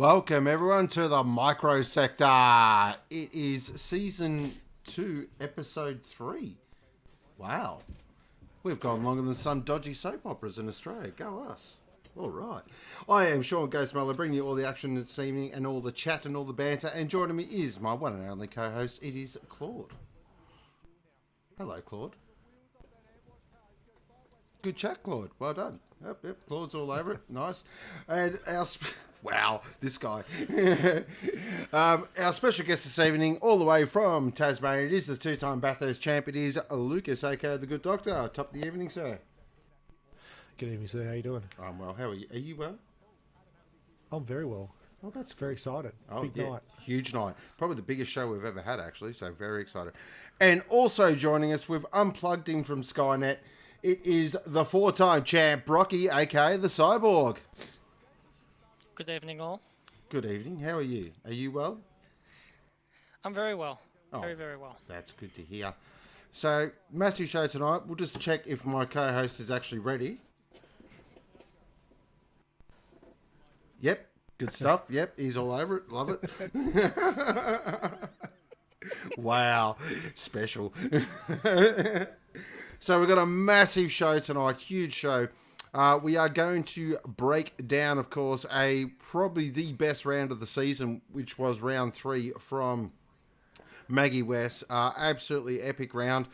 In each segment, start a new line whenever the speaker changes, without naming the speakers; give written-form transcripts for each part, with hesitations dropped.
Welcome everyone to the MICROSECTOR. It is season 2, episode 3. Wow. We've gone longer than some dodgy soap operas in Australia. Go us. All right. I am Sean Ghost Muller, bringing you all the action this evening and all the chat and all the banter. And joining me is my one and only co-host. It is Claude. Hello, Claude. Good chat, Claude. Well done. Yep. Claude's all over it. Nice. And our... Wow, this guy. Our special guest this evening, all the way from Tasmania, it is the two-time Bathurst Champ. It is Lucas AKA, the Good Doctor. Top of the evening, sir.
Good evening, sir. How you doing?
I'm well. How are you? Are you well?
I'm very well.
Oh, that's
very excited. Big night.
Huge night. Probably the biggest show we've ever had, actually, so very excited. And also joining us, we've unplugged him from Skynet. It is the four-time champ, Brocky, AKA the Cyborg.
Good evening, all.
Good evening. How are you? Are you well?
I'm very well.
Oh,
very well.
That's good to hear. So, massive show tonight. We'll just check if my co-host is actually ready. Yep. Good stuff. Yep. He's all over it. Love it. Wow. Special. So, we've got a massive show tonight. Huge show. We are going to break down, of course, probably the best round of the season, which was round 3 from Maggie West. Absolutely epic round.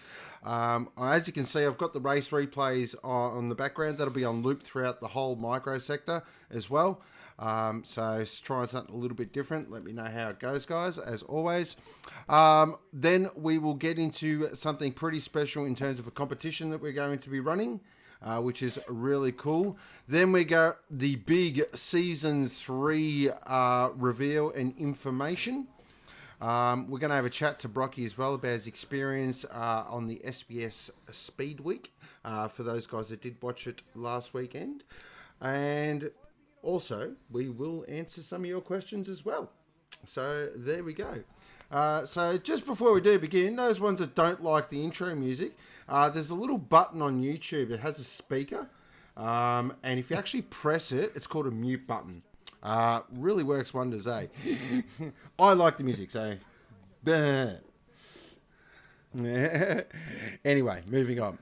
As you can see, I've got the race replays on the background. That'll be on loop throughout the whole MICROSECTOR as well. So try something a little bit different. Let me know how it goes, guys, as always. Then we will get into something pretty special in terms of a competition that we're going to be running. Which is really cool. Then we go the big season 3 reveal and information. We're going to have a chat to Brocky as well about his experience on the SBS Speedweek for those guys that did watch it last weekend. And also, we will answer some of your questions as well. So there we go. So just before we do begin, those ones that don't like the intro music, there's a little button on YouTube that has a speaker, and if you actually press it, it's called a mute button. Really works wonders, eh? I like the music, so... Anyway, moving on.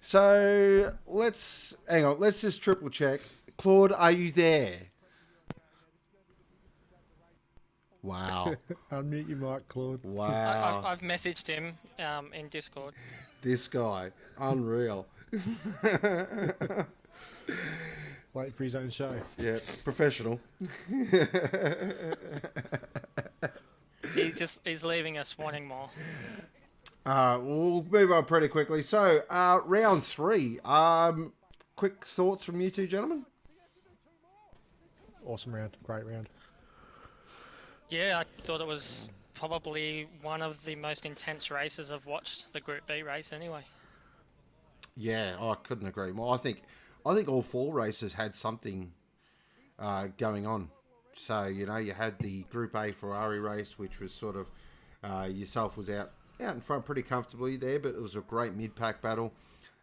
So, let's just triple check. Claude, are you there? Wow.
Unmute your mic, Claude.
Wow.
I've messaged him in Discord.
This guy. Unreal.
Waiting for his own show.
Yeah, professional.
He's leaving us wanting more.
We'll move on pretty quickly. So, round 3. Quick thoughts from you two gentlemen?
Awesome round. Great round.
Yeah, I thought it was probably one of the most intense races I've watched, the Group B race anyway.
Yeah, I couldn't agree more. I think all 4 races had something going on. So, you had the Group A Ferrari race, which was sort of, yourself was out in front pretty comfortably there, but it was a great mid-pack battle.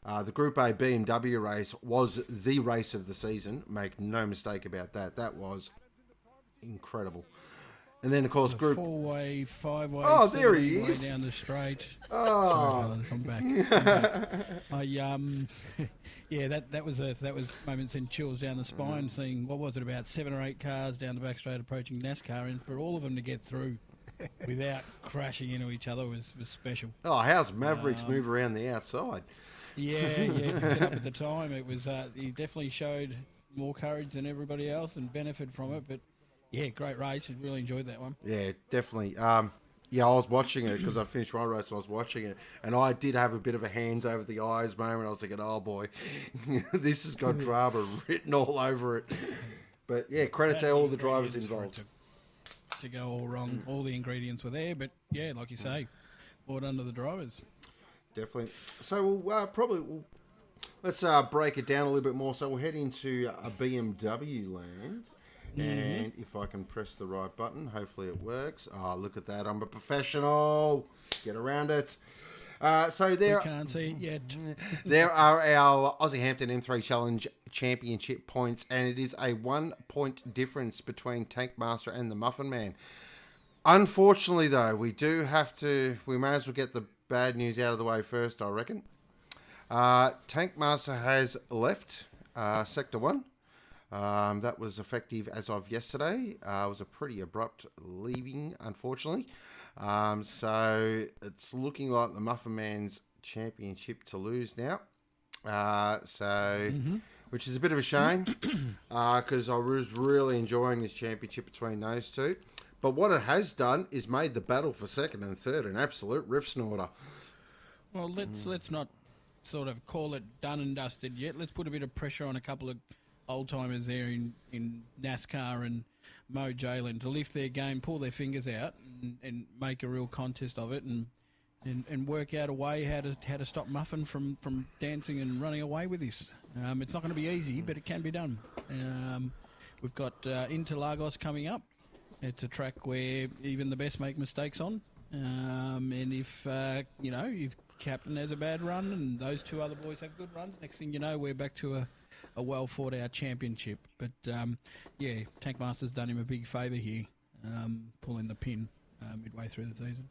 The Group A BMW race was the race of the season. Make no mistake about that. That was incredible. And then, of course, Group...
4-way, 5-way,
oh, there he is.
Way down the straight.
Oh.
Sorry, fellas, I'm back. Yeah, that was moments sent chills down the spine, seeing, what was it, about 7 or 8 cars down the back straight approaching NASCAR, and for all of them to get through without crashing into each other was special.
Oh, how's Mavericks move around the outside?
Yeah, picked it up at the time. It was he definitely showed more courage than everybody else and benefited from it, but yeah, great race. I really enjoyed that one.
Yeah, definitely. Yeah, I was watching it because I finished my race and I was watching it. And I did have a bit of a hands over the eyes moment. I was thinking, oh boy, this has got drama written all over it. But yeah, credit to all the drivers involved.
To go all wrong. All the ingredients were there, but yeah, like you say, brought under the drivers.
Definitely. So let's break it down a little bit more. So we'll head into a BMW land. And if I can press the right button, hopefully it works. Oh, look at that. I'm a professional. Get around it. So
We
there,
can't see it yet.
there are our Aussie Hampton M3 Challenge Championship points, and it is a 1 point difference between Tankmaster and the Muffin Man. Unfortunately, though, we may as well get the bad news out of the way first, I reckon. Tankmaster has left Sector 1. That was effective as of yesterday. It was a pretty abrupt leaving, unfortunately. So it's looking like the Muffin Man's championship to lose now. Which is a bit of a shame because I was really enjoying this championship between those two. But what it has done is made the battle for second and third an absolute rip snorter.
Well, let's not sort of call it done and dusted yet. Let's put a bit of pressure on a couple of old timers there in NASCAR and Mo Jalen to lift their game, pull their fingers out, and make a real contest of it, and work out a way how to stop Muffin from dancing and running away with this. It's not going to be easy, but it can be done. We've got Interlagos coming up. It's a track where even the best make mistakes on. And if Captain has a bad run and those two other boys have good runs, next thing you know, we're back to a well thought out championship. But Tankmaster's done him a big favour here, pulling the pin midway through the season.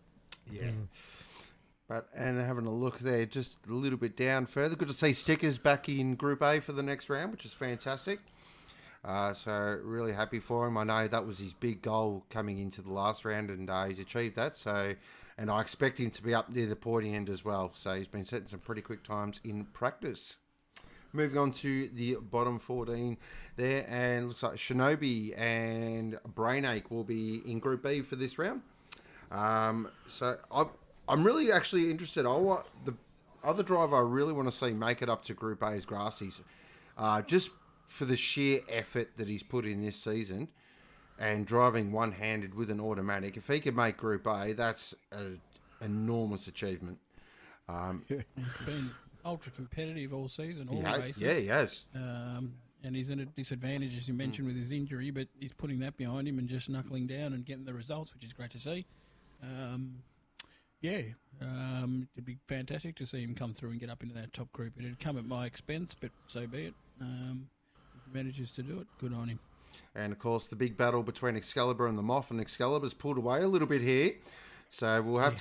Yeah. And having a look there, just a little bit down further. Good to see Stickers back in Group A for the next round, which is fantastic. So really happy for him. I know that was his big goal coming into the last round, and he's achieved that. So, and I expect him to be up near the pointy end as well. So he's been setting some pretty quick times in practice. Moving on to the bottom 14 there, and looks like Shinobi and Brainache will be in Group B for this round. So I'm really actually interested. The other driver I really want to see make it up to Group A is Grassy's. Just for the sheer effort that he's put in this season and driving one-handed with an automatic. If he could make Group A, that's an enormous achievement.
He's been ultra competitive all season, all races.
Yeah, he has.
And he's in a disadvantage, as you mentioned, with his injury, but he's putting that behind him and just knuckling down and getting the results, which is great to see. It'd be fantastic to see him come through and get up into that top group. It'd come at my expense, but so be it. If he manages to do it, good on him.
And, of course, the big battle between Excalibur and the Moth, and Excalibur's pulled away a little bit here. So we'll have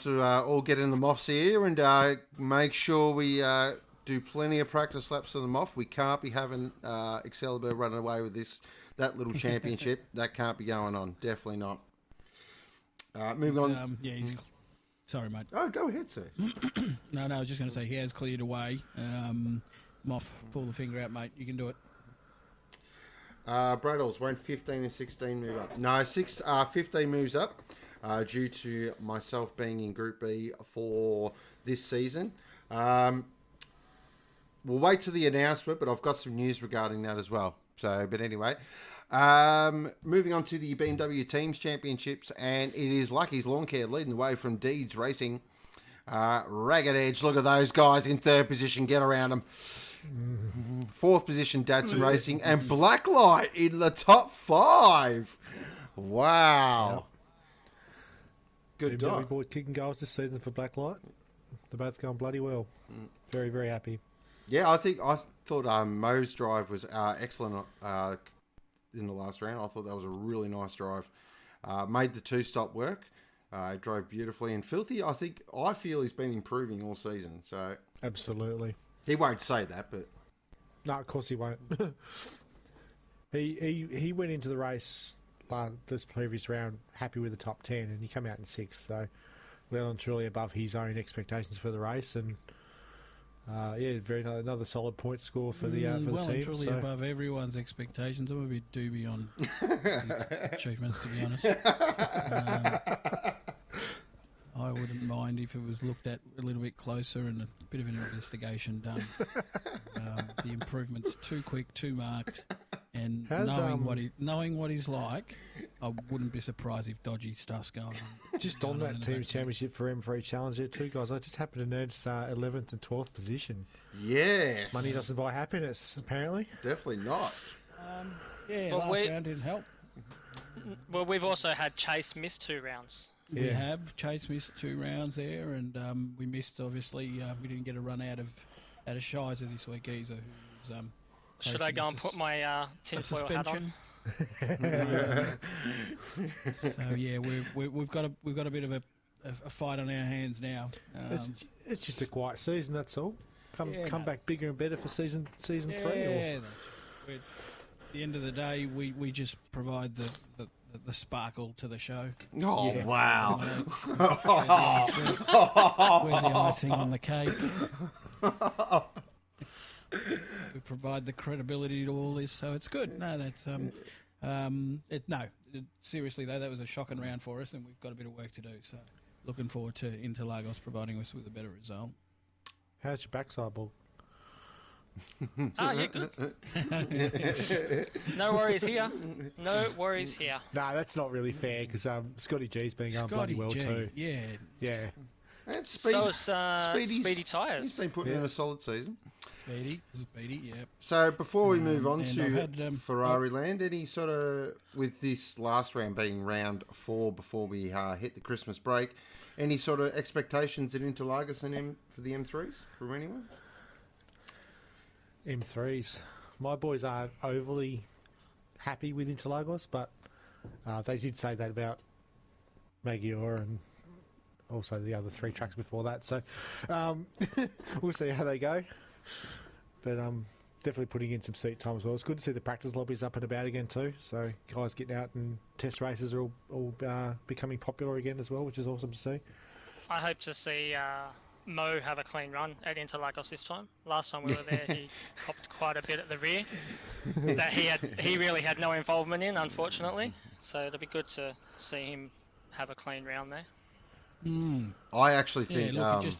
to all get in the Moth's ear and make sure we do plenty of practice laps to the Moth. We can't be having Excalibur running away with that little championship. That can't be going on. Definitely not. Moving on.
Sorry, mate.
Oh, go ahead, sir.
No, I was just going to say he has cleared away. Moff, pull the finger out, mate. You can do it.
Bradles, won't 15 and 16 move up? No, 15 moves up due to myself being in Group B for this season. We'll wait till the announcement, but I've got some news regarding that as well. But anyway, moving on to the BMW Teams Championships, and it is Lucky's Lawn Care leading the way from Deeds Racing. Ragged Edge, look at those guys in third position, get around them. Fourth position, Datsun Racing, and Blacklight in the top 5. Wow. Good dog.
We bought kicking goals this season for Blacklight. They're both going bloody well. Very, very happy.
Yeah, I thought Mo's drive was excellent in the last round. I thought that was a really nice drive. Made the two-stop work. Drove beautifully. And Filthy, I feel he's been improving all season. So
absolutely.
He won't say that, but...
No, of course he won't. He went into the race this previous round happy with the top 10, and he came out in 6th. So well and truly above his own expectations for the race. And another solid point score for the team.
Well and truly above everyone's expectations. I'm a bit doobie on his achievements, to be honest. I wouldn't mind if it was looked at a little bit closer and a bit of an investigation done. The improvements too quick, too marked, and knowing what he's like, I wouldn't be surprised if dodgy stuff's going on.
Just on that team's championship for M3 Challenge there too, guys. I just happened to notice 11th and 12th position.
Yes.
Money doesn't buy happiness, apparently.
Definitely not.
Last round didn't help.
Well, we've also had Chase miss 2 rounds.
We have. Chase missed 2 rounds there, and we missed, obviously, we didn't get a run out of Shizer this week either. Who's,
should I go and put my tinfoil hat on?
So yeah, we've got a bit of a fight on our hands now.
It's just a quiet season, that's all. Come back bigger and better for season 3.
Yeah, at the end of the day, we just provide the sparkle to the show.
Oh, wow.
We're the icing on the cake. We provide the credibility to all this, so it's good. No, that's seriously though, that was a shocking round for us, and we've got a bit of work to do. So, looking forward to Interlagos providing us with a better result.
How's your backside, Bull?
Yeah, good. No worries here. No worries here.
No, that's not really fair because Scotty G's been going bloody well too.
Yeah.
And
So is Speedy Tyres.
He's been putting in a solid season.
Speedy, yeah.
So before we move on
and
to
I've had,
Ferrari land, any sort of, with this last round being round 4 before we hit the Christmas break, any sort of expectations at Interlagos and for the M3s from anyone?
M3s. My boys aren't overly happy with Interlagos, but they did say that about Maggiore and also the other 3 tracks before that. So we'll see how they go. But definitely putting in some seat time as well. It's good to see the practice lobbies up and about again too. So guys getting out and test races are all becoming popular again as well, which is awesome to see.
I hope to see Mo have a clean run at Interlagos this time. Last time we were there, he copped quite a bit at the rear that he really had no involvement in, unfortunately. So it'll be good to see him have a clean round there.
I actually think,
I
think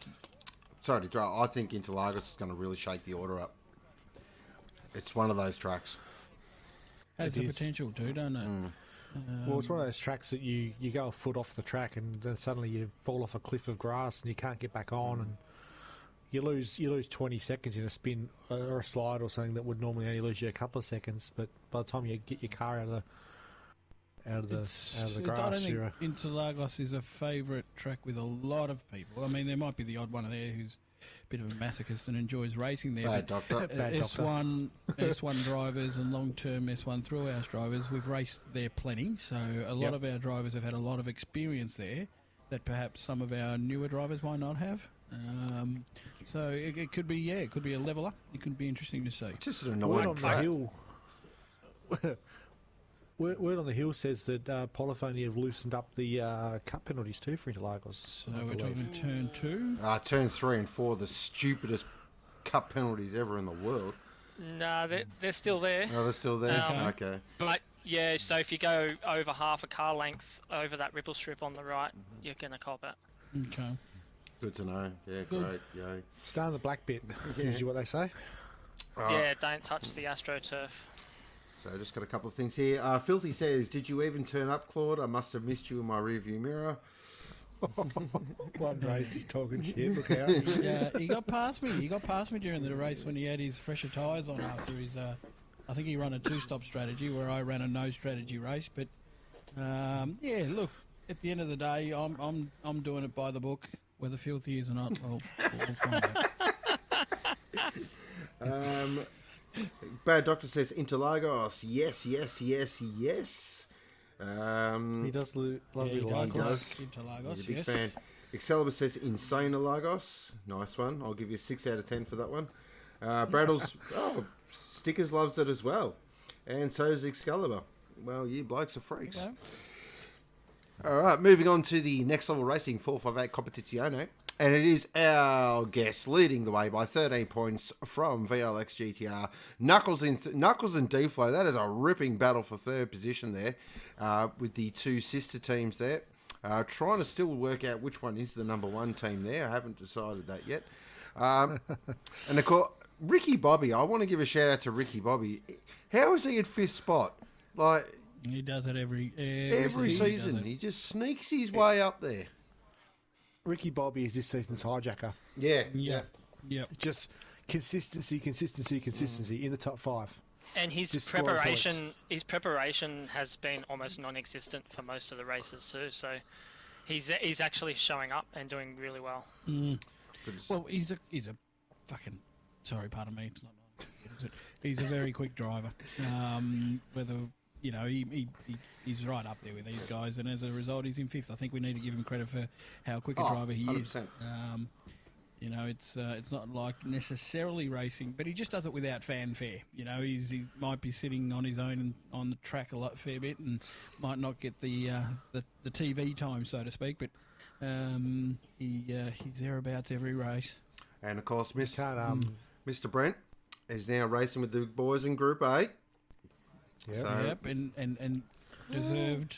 Interlagos is going to really shake the order up. It's one of those tracks.
Has the potential to, don't it?
Well, it's one of those tracks that you go a foot off the track and then suddenly you fall off a cliff of grass and you can't get back on, and you lose 20 seconds in a spin or a slide or something that would normally only lose you a couple of seconds. But by the time you get your car out of the grass,
I don't think Interlagos is a favourite track with a lot of people. I mean, there might be the odd one there who's a bit of a masochist and enjoys racing there.
Bad doctor.
S1 drivers and long-term S1 through-house drivers, we've raced there plenty. So a lot of our drivers have had a lot of experience there that perhaps some of our newer drivers might not have. So it could be, it could be a leveller. It could be interesting to see.
It's just an annoying track.
Word on the hill says that Polyphony have loosened up the cut penalties too for Interlagos.
So we're talking turn 2?
Turn 3 and 4, the stupidest cut penalties ever in the world.
No, they're still there.
Oh, they're still there? Okay.
But, yeah, so if you go over half a car length over that ripple strip on the right, you're going to cop it.
Okay.
Good to know. Yeah, great. Yeah.
Stay on the black bit, is what they say.
Yeah, don't touch the AstroTurf.
So just got a couple of things here. Filthy says, did you even turn up, Claude? I must have missed you in my rearview mirror.
One race, he's talking shit. Look out.
He got past me. He got past me during the race when he had his fresher tyres on after his... I think he ran a 2-stop strategy where I ran a no strategy race. But, look, at the end of the day, I'm doing it by the book. Whether Filthy is or not, we'll find out.
Bad Doctor says Interlagos. Yes.
He does love
Interlagos.
Interlagos.
He's a big fan. Excalibur says Insane Lagos. Nice one. I'll give you a 6 out of 10 for that one. Braddles, Stickers loves it as well. And so is Excalibur. Well, you blokes are freaks.
Okay.
All right, moving on to the next level racing 458 Competizione. And it is our guest leading the way by 13 points from VLX GTR. Knuckles and D-Flow. That is a ripping battle for third position there with the 2 sister teams there. Trying to still work out which one is the number 1 team there. I haven't decided that yet. And of course, Ricky Bobby. I want to give a shout out to Ricky Bobby. How is he at 5th spot? Like,
he does it every
season. He just sneaks his way up there.
Ricky Bobby is this season's hijacker.
Yeah.
Just consistency in the top 5.
And his preparation has been almost non-existent for most of the races too. So he's actually showing up and doing really well.
Well, he's a fucking, sorry, pardon me. It's not is it? He's a very quick driver. Whether he's right up there with these guys, and as a result, he's in 5th. I think we need to give him credit for how quick a driver he
100%.
is. It's not like necessarily racing, but he just does it without fanfare. He might be sitting on his own on the track a fair bit, and might not get the TV time, so to speak. But he's thereabouts every race.
And of course, Mr. Brent is now racing with the boys in Group A.
Yep, and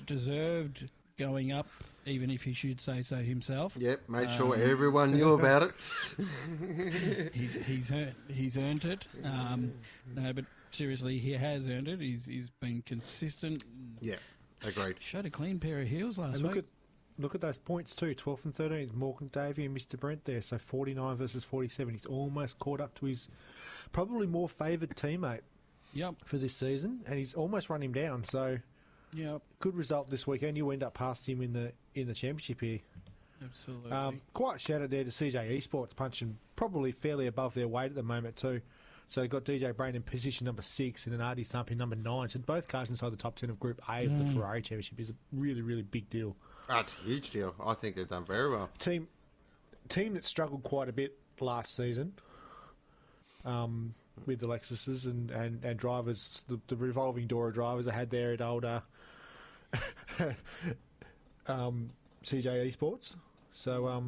deserved going up, even if he should say so himself.
Yep, made sure everyone knew about it.
he's earned it. No, but seriously, he has earned it. He's been consistent.
Yeah, agreed.
Showed a clean pair of heels last week.
Look at those points too, 12th and 13th. Morgan Davey and Mr. Brent there, so 49 versus 47. He's almost caught up to his probably more favoured teammate.
Yep.
For this season, and he's almost run him down. So, good result this weekend. You end up past him in the championship here.
Absolutely.
Quite a shout out there to CJ Esports, punching probably fairly above their weight at the moment too. So you got DJ Brain in position number 6 and an RD Thump in number 9. So both cars inside the top 10 of Group A of the Ferrari Championship is a really, really big deal.
That's a huge deal. I think they've done very well.
Team that struggled quite a bit last season. With the Lexuses and drivers, the revolving door of drivers I had there at old CJ Esports. So,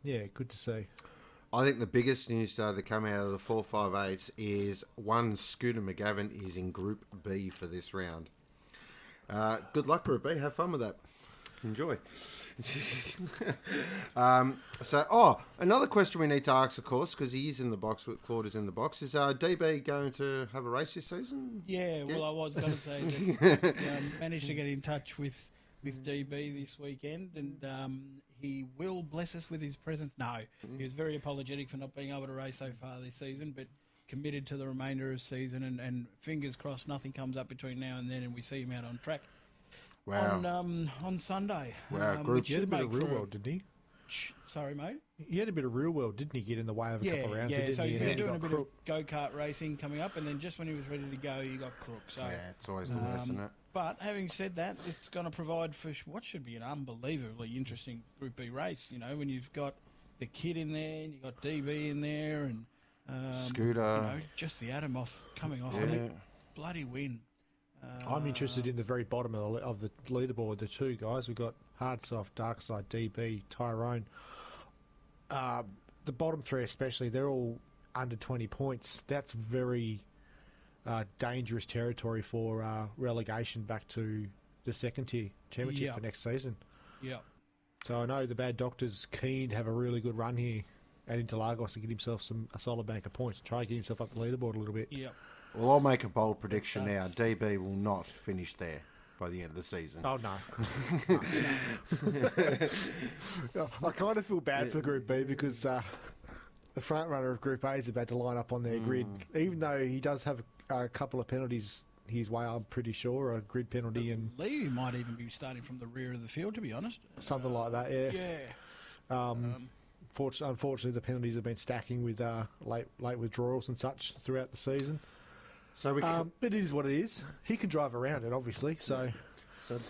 good to see.
I think the biggest news though that come out of the 458s is one Scooter McGavin is in Group B for this round. Good luck, Group B. Have fun with that. Enjoy. Another question we need to ask, of course, because he is in the box, Claude is in the box, is DB going to have a race this season?
Yeah, well, I was going to say that managed to get in touch with DB this weekend, and he will bless us with his presence. No, he was very apologetic for not being able to race so far this season, but committed to the remainder of the season, and fingers crossed nothing comes up between now and then and we see him out on track.
Wow.
On Sunday.
Wow,
he had a bit of real world, didn't he?
Sorry, mate?
He had a bit of real world, didn't he, get in the way of a couple of rounds?
Yeah, so
he
he's been doing a bit of go-kart racing coming up, and then just when he was ready to go, he got crook. So,
yeah, it's always the worst, isn't it?
But having said that, it's going to provide for what should be an unbelievably interesting Group B race, when you've got the kid in there, and you've got DB in there, and
Scooter.
just the atom coming off it. Bloody win.
I'm interested in the very bottom of the leaderboard. The two guys we've got Hard Soft, Dark Side, DB, Tyrone. The bottom three, especially, they're all under 20 points. That's very dangerous territory for relegation back to the second tier championship for next season.
Yeah.
So I know the Bad Doctor's keen to have a really good run here at Interlagos to get himself a solid bank of points, try to get himself up the leaderboard a little bit.
Yeah.
Well, I'll make a bold prediction now. DB will not finish there by the end of the season.
Oh, no. I kind of feel bad for Group B because the front runner of Group A is about to line up on their grid. Even though he does have a couple of penalties his way, I'm pretty sure, a grid penalty and...
I believe he might even be starting from the rear of the field, to be honest.
Something like that, yeah.
Yeah.
Unfortunately, the penalties have been stacking with late withdrawals and such throughout the season.
So
but it is what it is. He can drive around it, obviously. So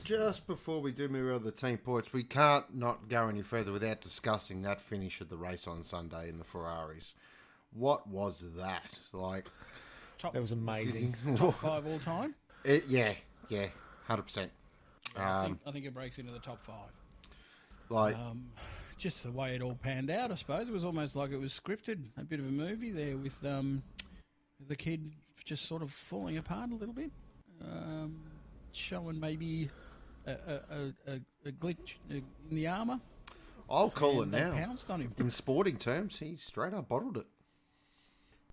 just before we do move on to the team points, we can't not go any further without discussing that finish of the race on Sunday in the Ferraris. What was that like?
That was amazing.
Top 5 all time?
Yeah, 100%.
I think it breaks into the top 5. Just the way it all panned out, I suppose. It was almost like it was scripted. A bit of a movie there with the kid just sort of falling apart a little bit, showing maybe a glitch in the armour.
I'll call it now.
Pounced on him.
In sporting terms, he straight up bottled it.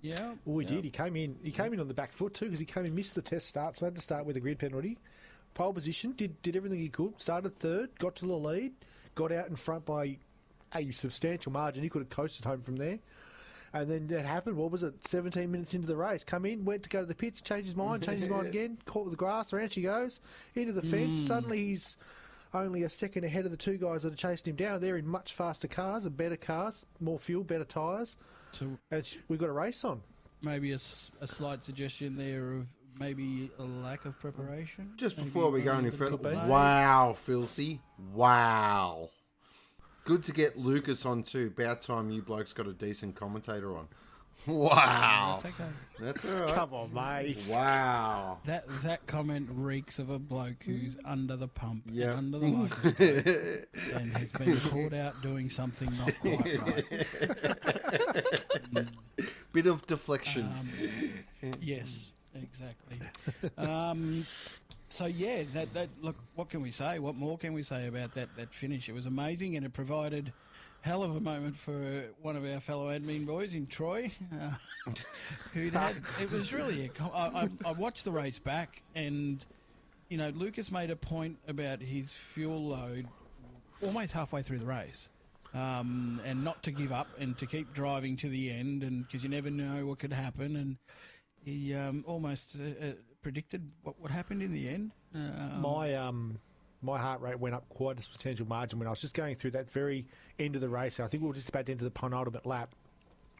Yeah.
Well, he did. He came in on the back foot too because he came and missed the test start, so had to start with a grid penalty. Pole position, did everything he could. Started third, got to the lead, got out in front by a substantial margin. He could have coasted home from there. And then that happened, what was it, 17 minutes into the race. Come in, went to go to the pits, changed his mind again, caught with the grass, around she goes, into the fence. Suddenly he's only a second ahead of the two guys that are chasing him down. They're in much faster cars and better cars, more fuel, better tyres.
So
We've got a race on.
maybe a slight suggestion there of maybe a lack of preparation.
Just
Maybe
before we go
running
any
a little
further,
late.
wow, Filthy. Wow. Good to get Lucas on too. About time you blokes got a decent commentator on. Wow.
That's okay.
That's all right.
Come on, mate.
Wow.
That comment reeks of a bloke who's under the pump,
Yep.
under the microscope, and has been caught out doing something not quite right.
Bit of deflection.
Yes, exactly. So yeah, that look. What can we say? What more can we say about that finish? It was amazing, and it provided hell of a moment for one of our fellow admin boys in Troy, who'd had. It was really. I watched the race back, and you know, Lucas made a point about his fuel load almost halfway through the race. And not to give up and to keep driving to the end, and because you never know what could happen, and he almost predicted what happened in the end.
My heart rate went up quite a substantial margin when I was just going through that very end of the race. I think we were just about to enter the penultimate lap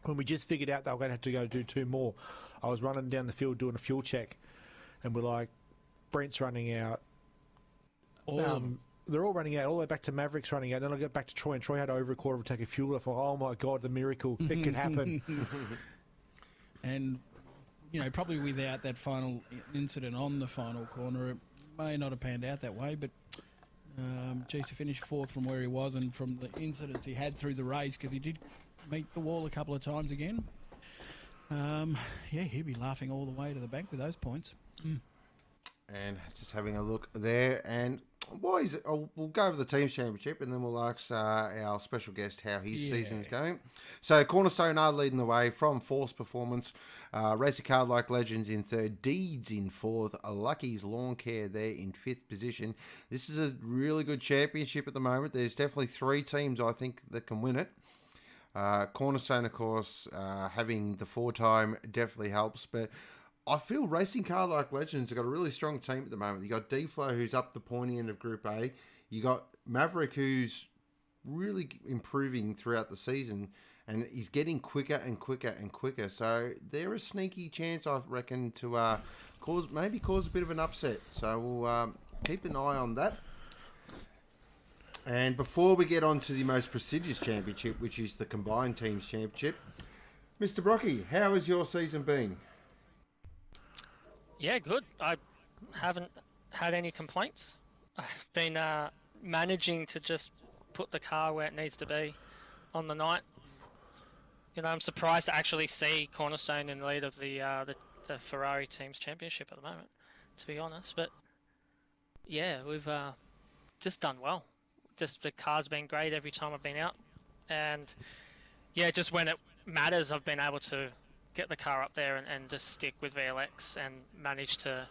when we just figured out they were going to have to go do two more. I was running down the field doing a fuel check, and we're like, Brent's running out. They're all running out, all the way back to Maverick's running out. Then I got back to Troy, and Troy had over a quarter of a tank of fuel left. Oh my God, the miracle! It could happen.
And you know, probably without that final incident on the final corner, it may not have panned out that way. But geez, to finish fourth from where he was and from the incidents he had through the race, because he did meet the wall a couple of times again. Yeah, he'd be laughing all the way to the bank with those points.
And just having a look there, and boys, we'll go over the team's championship, and then we'll ask our special guest how his season's going. So Cornerstone are leading the way from Force Performance, Racing Card Like Legends in third, Deeds in fourth, Lucky's Lawn Care there in fifth position. This is a really good championship at the moment. There's definitely three teams I think that can win it. Cornerstone, of course, having the 4-time definitely helps, but I feel Racing Car Like Legends have got a really strong team at the moment. You got D-Flow, who's up the pointy end of Group A. You got Maverick, who's really improving throughout the season, and he's getting quicker and quicker and quicker. So they're a sneaky chance, I reckon, to cause a bit of an upset. So we'll keep an eye on that. And before we get on to the most prestigious championship, which is the Combined Teams Championship, Mr. Brocky, how has your season been?
Yeah, good. I haven't had any complaints. I've been managing to just put the car where it needs to be on the night. You know, I'm surprised to actually see Cornerstone in the lead of the Ferrari Teams Championship at the moment, to be honest. But yeah, we've just done well. Just the car's been great every time I've been out, and yeah, just when it matters, I've been able to get the car up there and just stick with VLX and manage to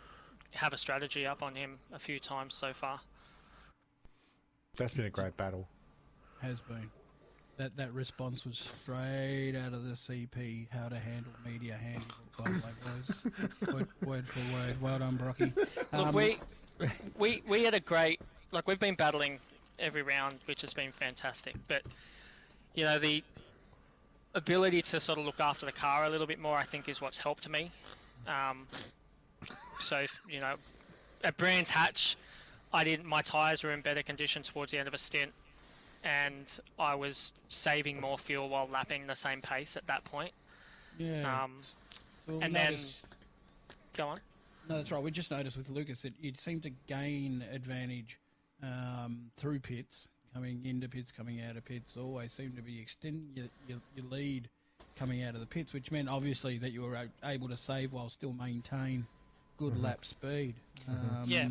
have a strategy up on him a few times so far.
That's been a great battle.
Has been. That response was straight out of the CP, how to handle media handle, by the way, boys. Word for word. Well done, Brocky.
Look, we had a great, like, we've been battling every round, which has been fantastic, but you know, the ability to sort of look after the car a little bit more, I think, is what's helped me. So, you know, at Brands Hatch, my tyres were in better condition towards the end of a stint, and I was saving more fuel while lapping the same pace at that point.
Yeah.
And then, go on.
No, that's right. We just noticed with Lucas that you seemed to gain advantage through pits. Coming into pits, coming out of pits, always seemed to be extending your lead coming out of the pits, which meant obviously that you were able to save while still maintain good lap speed.
Yeah.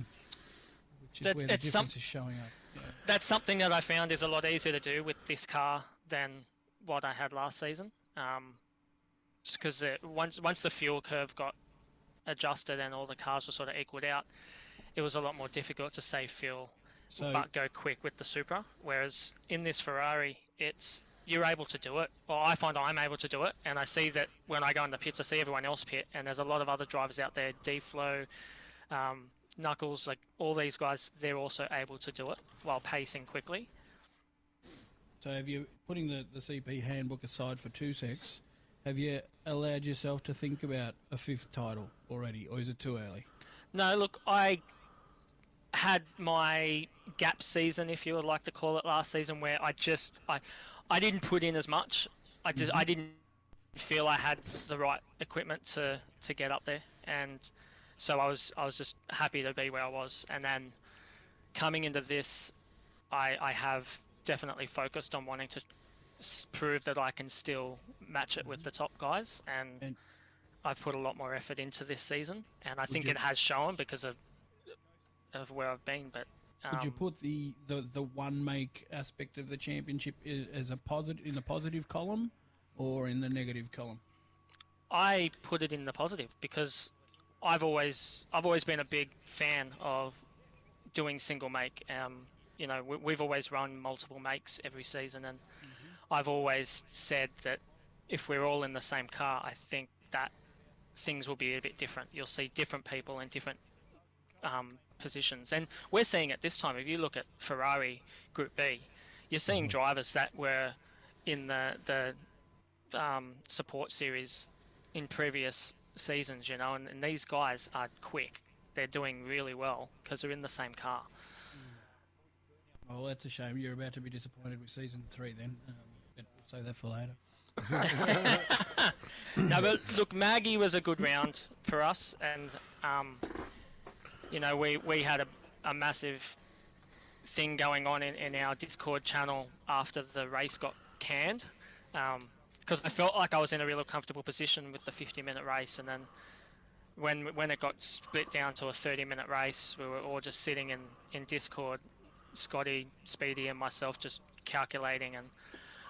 Which is where the difference is showing up. Yeah.
That's something that I found is a lot easier to do with this car than what I had last season. Just because once the fuel curve got adjusted and all the cars were sort of equaled out, it was a lot more difficult to save fuel. But go quick with the Supra, whereas in this Ferrari, you're able to do it. Well, I find I'm able to do it, and I see that when I go in the pits, I see everyone else pit, and there's a lot of other drivers out there, D-Flow, Knuckles, like all these guys, they're also able to do it while pacing quickly.
So have you, putting the CP handbook aside for 2 secs, have you allowed yourself to think about a 5th title already, or is it too early?
No, look, I had my gap season, if you would like to call it, last season, where I didn't put in as much. I didn't feel I had the right equipment to get up there, and so I was just happy to be where I was. And then coming into this, I have definitely focused on wanting to prove that I can still match it with the top guys, and I've put a lot more effort into this season, and I think it has shown because of where I've been. But
would you put the one make aspect of the championship as a positive, in the positive column, or in the negative column?
I put it in the positive because I've always been a big fan of doing single make. You know, we've always run multiple makes every season, and I've always said that if we're all in the same car, I think that things will be a bit different. You'll see different people in different positions, and we're seeing it this time. If you look at Ferrari Group B, you're seeing drivers that were in the support series in previous seasons, you know, and these guys are quick. They're doing really well because they're in the same car.
Well, that's a shame. You're about to be disappointed with season 3 then. But we'll save that for later.
No, but look, Maggie was a good round for us, and you know, we had a massive thing going on in our Discord channel after the race got canned, because I felt like I was in a really comfortable position with the 50-minute race, and then when it got split down to a 30-minute race, we were all just sitting in Discord, Scotty, Speedy, and myself just calculating, and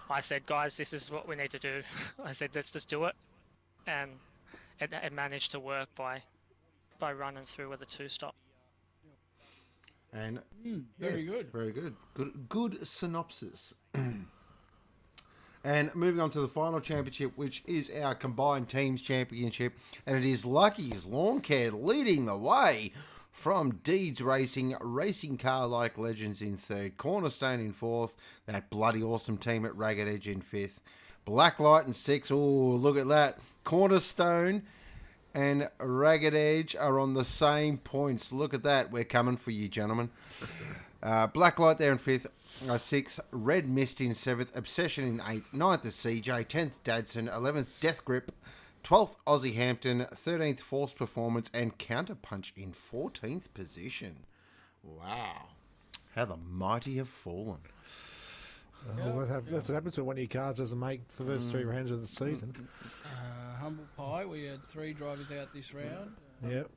I said, guys, this is what we need to do. I said, let's just do it, and it managed to work by running through with a 2-stop.
And
very good.
Very good. Good synopsis. And moving on to the final championship, which is our combined teams championship, and it is Lucky's Lawn Care leading the way from Deeds Racing car-like legends in 3rd, Cornerstone in 4th, that bloody awesome team at Ragged Edge in 5th, Blacklight in 6th. Oh, look at that. Cornerstone and Ragged Edge are on the same points. Look at that. We're coming for you, gentlemen. Blacklight there in 5th. 6th, Red Mist in 7th, Obsession in 8th, 9th is CJ, 10th Dadson, 11th Death Grip, 12th Aussie Hampton, 13th Force Performance, and Counterpunch in 14th position. Wow. How the mighty have fallen.
Well, that's what happens when one of your cars doesn't make the first 3 rounds of the season.
Humble Pie, we had 3 drivers out this round.
Yep.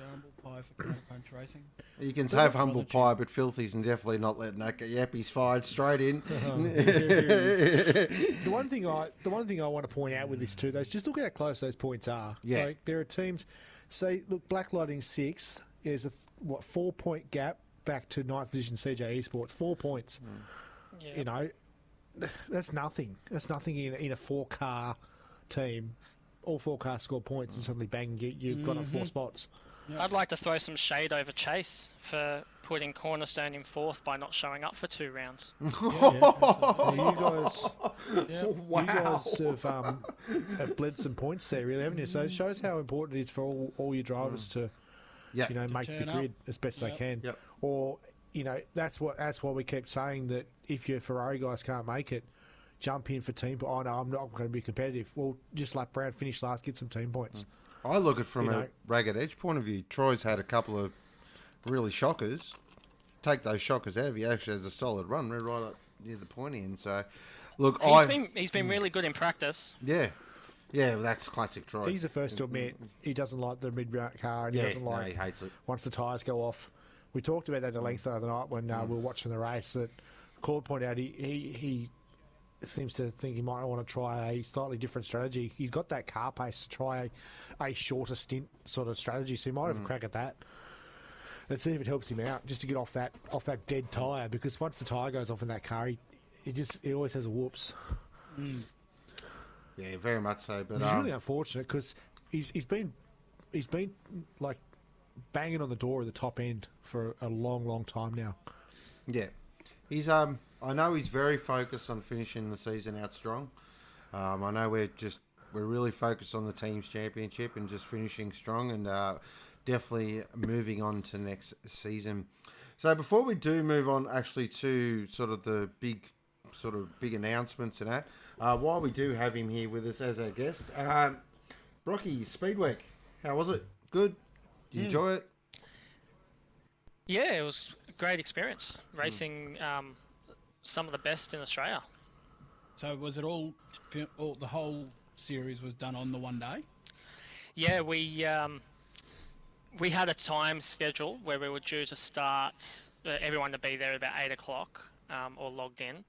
Humble Pie for Counterpunch Racing.
You can have Humble Pie, but Filthy's definitely not letting that go. Yep, he's fired straight in.
The one thing I want to point out with this too, though, is just look at how close those points are.
Yeah.
Like, there are teams, say, look, Blacklighting 6th is a 4-point gap back to 9th position CJ Esports. 4 points.
Yeah.
You know, that's nothing. That's nothing in a 4-car team. All 4 cars score points, and suddenly bang, you've got up 4 spots.
Yeah.
I'd like to throw some shade over Chase for putting Cornerstone in 4th by not showing up for 2 rounds.
Well, you guys,
Wow.
you guys have bled some points there, really, haven't you? So it shows how important it is for all your drivers to,
Yeah.
you know, make the
turn up.
grid as best they can.
Yep.
Or, you know, that's why we keep saying that if your Ferrari guys can't make it, jump in for team. Oh no, I'm not going to be competitive. Well, just like Brown finished last, get some team points.
I look at it from
You
a
know.
Ragged Edge point of view. Troy's had a couple of really shockers. Take those shockers out, he actually has a solid run. We're right up near the point end. So, look,
He's been really good in practice.
yeah, well, that's classic Troy.
He's the first to admit he doesn't like the mid-round car, and he doesn't like
he hates it.
once the tyres go off. We talked about that at length the other night when we were watching the race. That Claude pointed out he seems to think he might want to try a slightly different strategy. He's got that car pace to try a shorter stint sort of strategy, so he might have a crack at that. And see if it helps him out, just to get off that dead tyre, because once the tyre goes off in that car, he always has a whoops.
Yeah, very much so. But
It's really unfortunate because he's been like banging on the door of the top end for a long, long time now.
Yeah, he's I know he's very focused on finishing the season out strong. I know we're really focused on the team's championship and just finishing strong, and definitely moving on to next season. So before we do move on, actually to sort of the big announcements and that, while we do have him here with us as our guest, Brocky, Speedweek, how was it? Good? Did you enjoy it?
Yeah, it was a great experience racing some of the best in Australia.
So was it all the whole series was done on the one day?
Yeah, we had a time schedule where we were due to start, everyone to be there about 8 o'clock or logged in,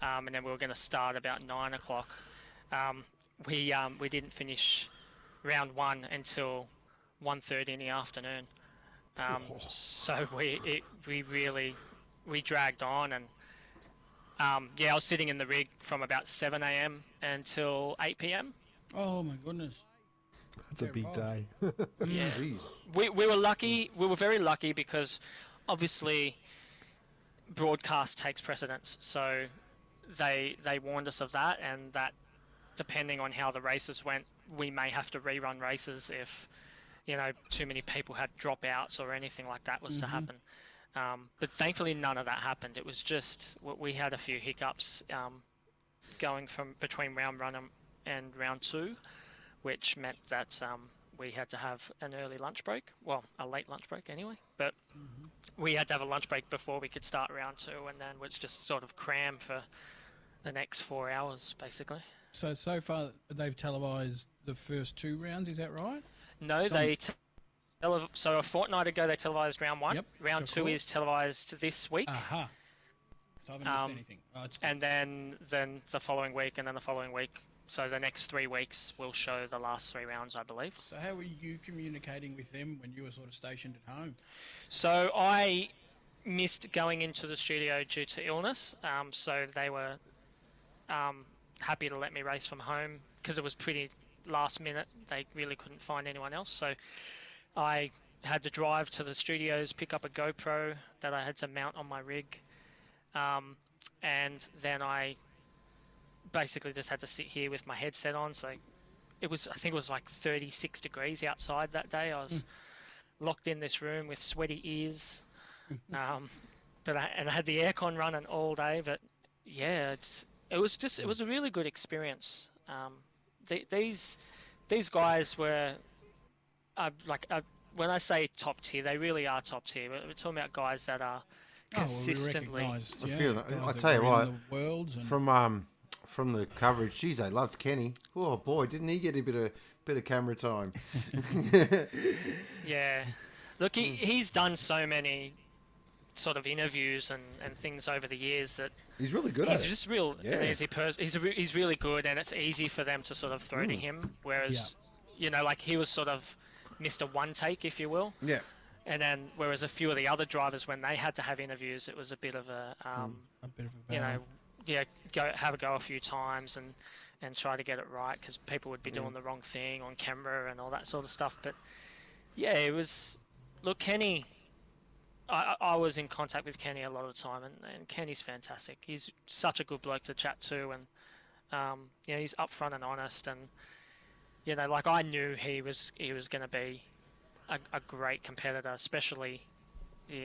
and then we were going to start about 9 o'clock. We didn't finish round 1 until 1:30 in the afternoon. So we dragged on, and I was sitting in the rig from about 7 a.m. until 8 p.m.
Oh my goodness.
That's a big day.
Yeah. We were lucky. We were very lucky because obviously broadcast takes precedence. So they warned us of that, and that depending on how the races went, we may have to rerun races if too many people had dropouts or anything like that was to happen. But thankfully none of that happened. It was just we had a few hiccups going from between round 1 and round 2, which meant that we had to have an early lunch break. Well, a late lunch break anyway. But we had to have a lunch break before we could start round 2, and then was just sort of crammed for the next 4 hours, basically.
So far they've televised the first 2 rounds, is that right?
No, so a fortnight ago they televised round 1.
Yep,
round 2 is televised this week.
Aha. So I haven't missed anything. Oh,
and then the following week, and then the following week. So the next 3 weeks will show the last 3 rounds, I believe.
So how were you communicating with them when you were sort of stationed at home?
So I missed going into the studio due to illness. So they were happy to let me race from home because it was pretty last minute. They really couldn't find anyone else. So I had to drive to the studios, pick up a GoPro that I had to mount on my rig. And then I basically just had to sit here with my headset on. So I think it was like 36 degrees outside that day. I was locked in this room with sweaty ears. But I had the aircon running all day. But yeah, it was a really good experience. These guys were when I say top tier, they really are top tier. We're talking about guys that are consistently.
I feel that. I tell you what, from the coverage, geez, they loved Kenny. Oh boy, didn't he get a bit of camera time?
Yeah, look, he's done so many sort of interviews and things over the years that
he's really good.
He's just real. Yeah. He's really good, and it's easy for them to sort of throw to him. Whereas, like he was sort of Mr. One Take, if you will.
Yeah.
And then, whereas a few of the other drivers, when they had to have interviews, it was a bit of a go have a go a few times and try to get it right because people would be doing the wrong thing on camera and all that sort of stuff. But yeah, it was. Look, Kenny. I was in contact with Kenny a lot of the time, and Kenny's fantastic. He's such a good bloke to chat to, and he's upfront and honest, and like I knew he was going to be a great competitor, especially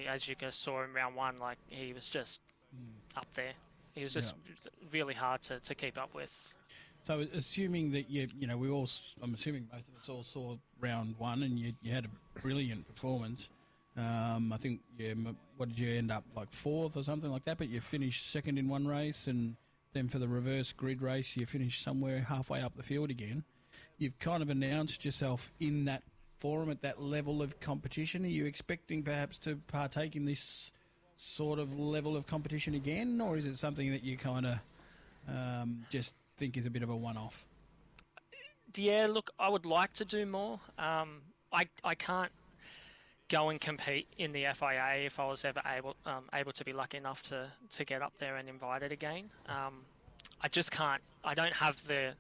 as you guys saw in round 1. Like he was just up there. He was just really hard to keep up with.
So assuming that I'm assuming both of us all saw round 1, and you had a brilliant performance. I think, what did you end up, like 4th or something like that? But you finished 2nd in one race, and then for the reverse grid race, you finished somewhere halfway up the field again. You've kind of announced yourself in that forum at that level of competition. Are you expecting perhaps to partake in this sort of level of competition again, or is it something that you kind of just think is a bit of a one-off?
Yeah, look, I would like to do more. I can't go and compete in the FIA if I was ever able to be lucky enough to get up there and invited again. I just can't. I don't have the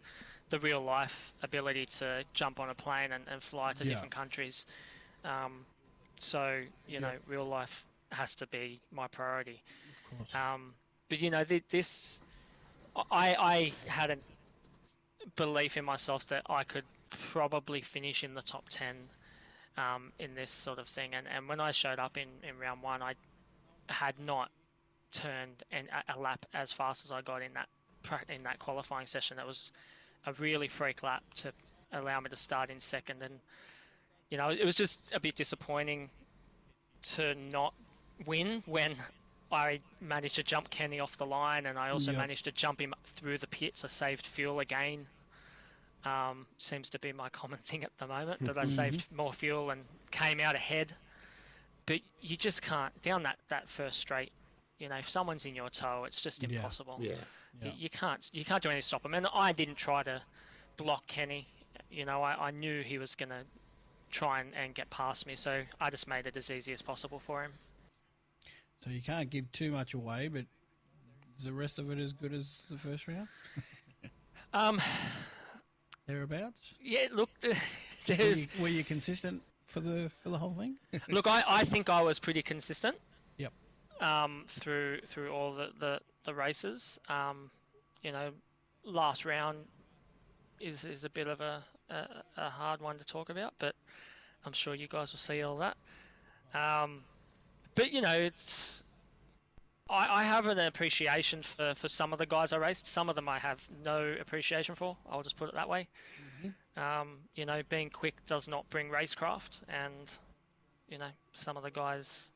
real life ability to jump on a plane and fly to different countries. So, you know, real life has to be my priority.
Of course.
But, you know, this, I had a belief in myself that I could probably finish in the top 10 in this sort of thing. And when I showed up in round one, I had not turned a lap as fast as I got in that qualifying session. That was a really freak lap to allow me to start in second. And, you know, it was just a bit disappointing to not win when I managed to jump Kenny off the line, and I also managed to jump him through the pits. I saved fuel again. Seems to be my common thing at the moment, but I saved more fuel and came out ahead. But you just can't, down that first straight, you know, if someone's in your toe, it's just impossible. You can't do anything to stop him. And I didn't try to block Kenny. You know, I knew he was going to try and get past me, so I just made it as easy as possible for him.
So you can't give too much away, but is the rest of it as good as the first round? Thereabouts?
Yeah, look,
Were you consistent for the whole thing?
Look, I think I was pretty consistent.
Yep.
Through all the races. You know, last round is a bit of a hard one to talk about, but I'm sure you guys will see all that. But you know, I have an appreciation for some of the guys I raced. Some of them I have no appreciation for. I'll just put it that way. You know, being quick does not bring racecraft, and you know, some of the guys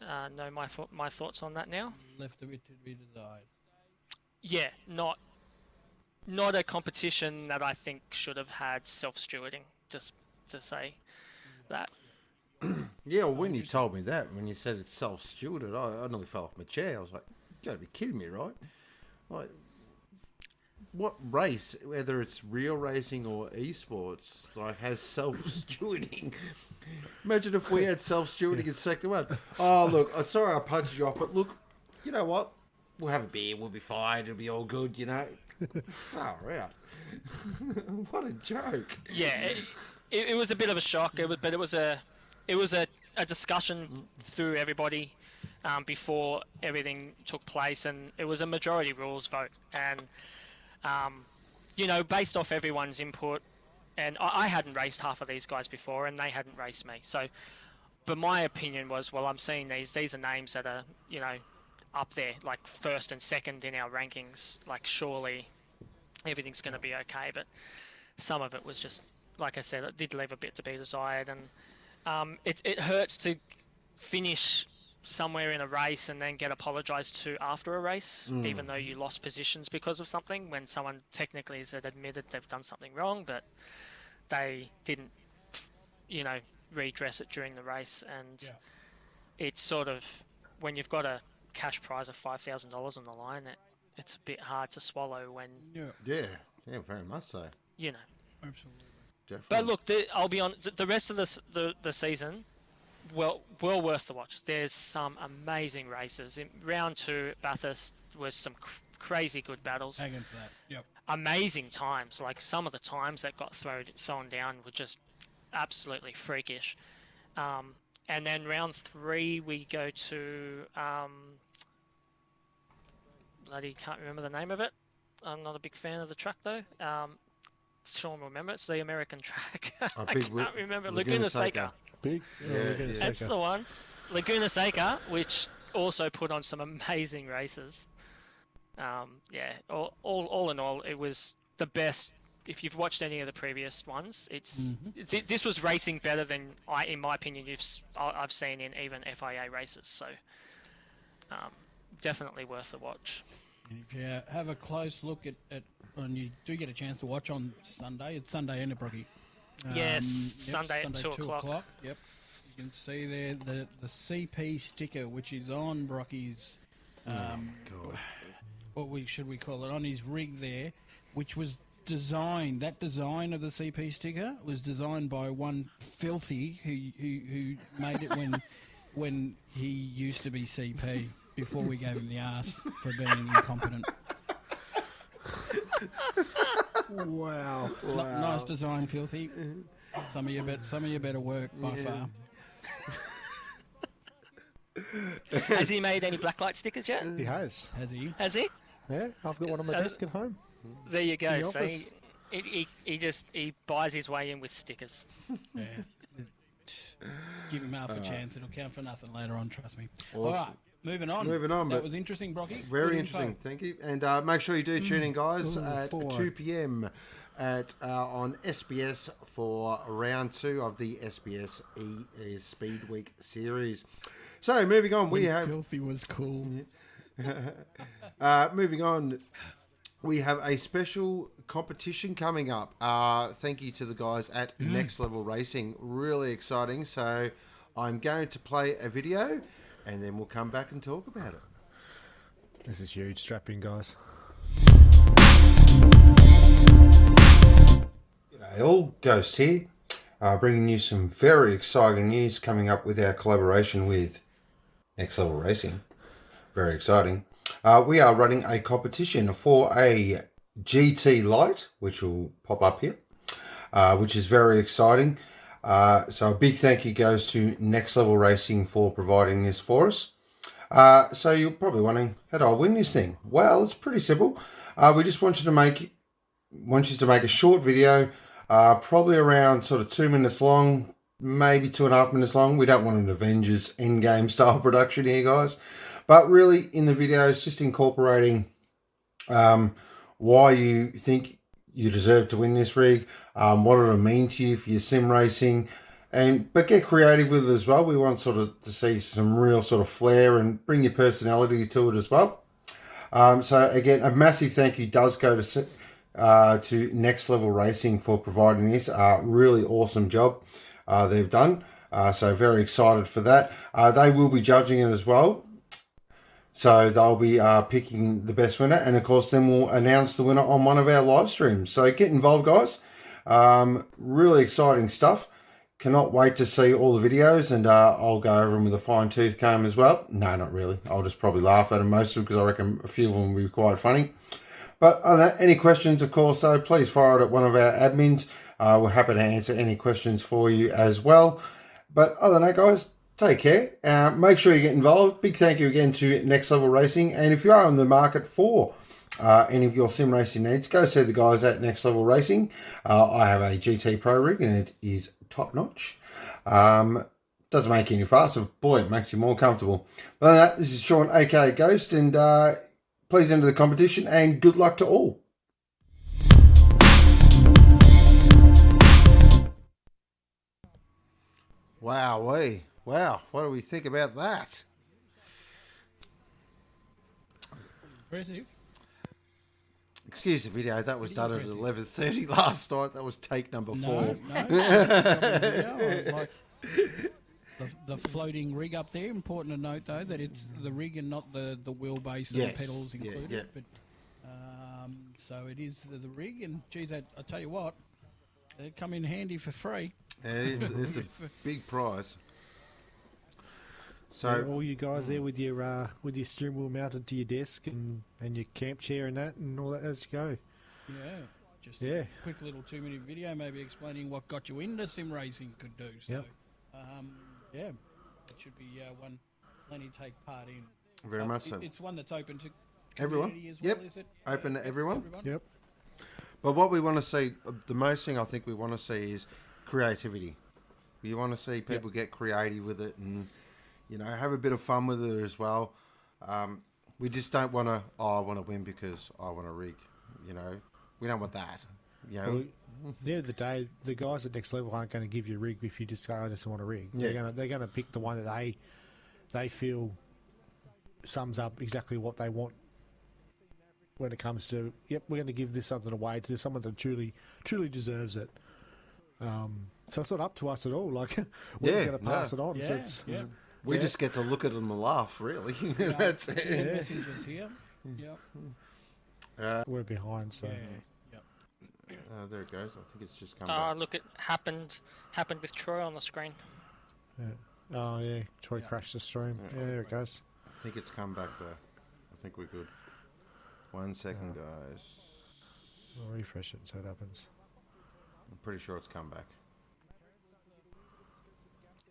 know my thoughts on that now.
Left a bit to be desired.
Yeah, not a competition that I think should have had self-stewarding. Just to say that.
Yeah, well, when you told me that, when you said it's self-stewarded, I nearly fell off my chair. I was like, you gotta be kidding me, right? Like, what race, whether it's real racing or esports, like, has self-stewarding? Imagine if we had self-stewarding in sector one. Oh, look, I'm sorry I punched you off, but look, you know what? We'll have a beer, we'll be fine, it'll be all good, you know? Far out. What a joke.
Yeah, it was a bit of a shock, but it was a discussion through everybody before everything took place, and it was a majority rules vote. And, you know, based off everyone's input, and I hadn't raced half of these guys before, and they hadn't raced me. So, but my opinion was, well, I'm seeing these are names that are, you know, up there, like first and second in our rankings. Like, surely everything's going to be okay. But some of it was just, like I said, it did leave a bit to be desired, and it hurts to finish somewhere in a race and then get apologised to after a race, even though you lost positions because of something, when someone technically has admitted they've done something wrong, but they didn't, you know, redress it during the race. And it's sort of, when you've got a cash prize of $5,000 on the line, it's a bit hard to swallow when...
Yeah, very much so.
You know.
Absolutely.
Definitely.
But look, I'll be on the rest of the season. Well worth the watch. There's some amazing races. In round 2, Bathurst was some crazy good battles.
Hanging for that. Yep.
Amazing times. Like, some of the times that got thrown down were just absolutely freakish. And then round 3 we go to bloody can't remember the name of it. I'm not a big fan of the track though. Sean will remember. It's the American track. I can't remember. Laguna Seca. That's the one. Laguna Seca, which also put on some amazing races. Yeah, all in all, it was the best. If you've watched any of the previous ones, it's this was racing better than in my opinion, I've seen in even FIA races. So definitely worth the watch.
If you have a close look at and you do get a chance to watch on Sunday, it's Sunday, isn't it, Brocky?
Yes, Sunday at 2 o'clock.
Yep. You can see there the CP sticker, which is on Brocky's, should we call it, on his rig there, which was designed, that design of the CP sticker was designed by one Filthy who made it when he used to be CP, before we gave him the arse for being incompetent.
Wow.
Nice design, Filthy. Some of your better work by far.
Has he made any blacklight stickers yet?
He has.
Has he?
Has he?
Yeah, I've got one on my desk at home.
There you go.
In the
So
office.
he buys his way in with stickers.
Yeah. Give him half a chance. It'll count for nothing later on, trust me.
Awesome.
All right, moving on.
But
That was interesting, Brocky.
very
Good
interesting.
info.
Thank you. And make sure you do tune in, guys, at
4.
2 p.m. On SBS for round 2 of the SBS Speedweek series. So moving on, we have
Filthy was cool.
moving on. We have a special competition coming up. Thank you to the guys at Next Level Racing. Really exciting. So I'm going to play a video and then we'll come back and talk about it.
This is huge. Strap in, guys.
G'day all, Ghost here. Bringing you some very exciting news coming up with our collaboration with Next Level Racing. Very exciting. We are running a competition for a GT Light, which will pop up here, which is very exciting. So a big thank you goes to Next Level Racing for providing this for us. So you're probably wondering, how do I win this thing? Well, it's pretty simple. We just want you to make a short video, probably around sort of 2 minutes long, maybe 2.5 minutes long. We don't want an Avengers Endgame style production here, guys. But really, in the videos, just incorporating why you think you deserve to win this rig, what it'll mean to you for your sim racing, but get creative with it as well. We want sort of to see some real sort of flair and bring your personality to it as well. So again, a massive thank you does go to Next Level Racing for providing this. Really awesome job they've done. So very excited for that. They will be judging it as well. So they'll be picking the best winner, and of course then we'll announce the winner on one of our live streams. So get involved, guys. Really exciting stuff. Cannot wait to see all the videos, and I'll go over them with a fine-tooth comb as well. No, not really. I'll just probably laugh at them most of them because I reckon a few of them will be quite funny. But other than that, any questions, of course, though, please fire it at one of our admins. We're happy to answer any questions for you as well. But other than that, guys, take care. Make sure you get involved. Big thank you again to Next Level Racing. And if you are on the market for any of your sim racing needs, go see the guys at Next Level Racing. I have a GT Pro rig and it is top notch. Doesn't make you any faster, but boy, it makes you more comfortable. Other than that, this is Sean AKA Ghost, and please enter the competition and good luck to all. Wow, what do we think about that?
Impressive.
Excuse the video, that was done at 11:30 last night. That was take number 4.
No. Like the floating rig up there. Important to note, though, that it's the rig and not the wheelbase and the pedals included.
Yeah.
But, so it is the rig, and geez, I tell you what, they come in handy for free.
Yeah, it's a big prize. So
all you guys there with your steering wheel mounted to your desk and your camp chair and that and all that as you go.
Yeah, just a quick little 2-minute video, maybe explaining what got you into sim racing could do. So, it should be one plenty to take part in.
Very much so.
It's one that's open to
everyone.
As well, is it?
Open to everyone.
Yep.
But what we want to see, the most thing I think we want to see is creativity. We want to see people get creative with it and, have a bit of fun with it as well. We just don't want to, I want to win because I want a rig. We don't want that.
Well, at the end of the day, the guys at Next Level aren't going to give you a rig if you just go, I just want a rig.
Yeah.
They're going to pick the one that they feel sums up exactly what they want when it comes to, we're going to give this something away to someone that truly deserves it. So it's not up to us at all. Like, we're going to pass it on.
Yeah,
So it's,
we just get to look at them and laugh, really. That's it.
Messengers here.
we're behind. So
There it goes. I think it's just come back.
Look, it happened with Troy on the screen.
Oh yeah, Troy crashed the stream. Yeah, there it goes.
I think it's come back there. I think we're good. 1 second, guys.
I'll refresh it so it happens.
I'm pretty sure it's come back.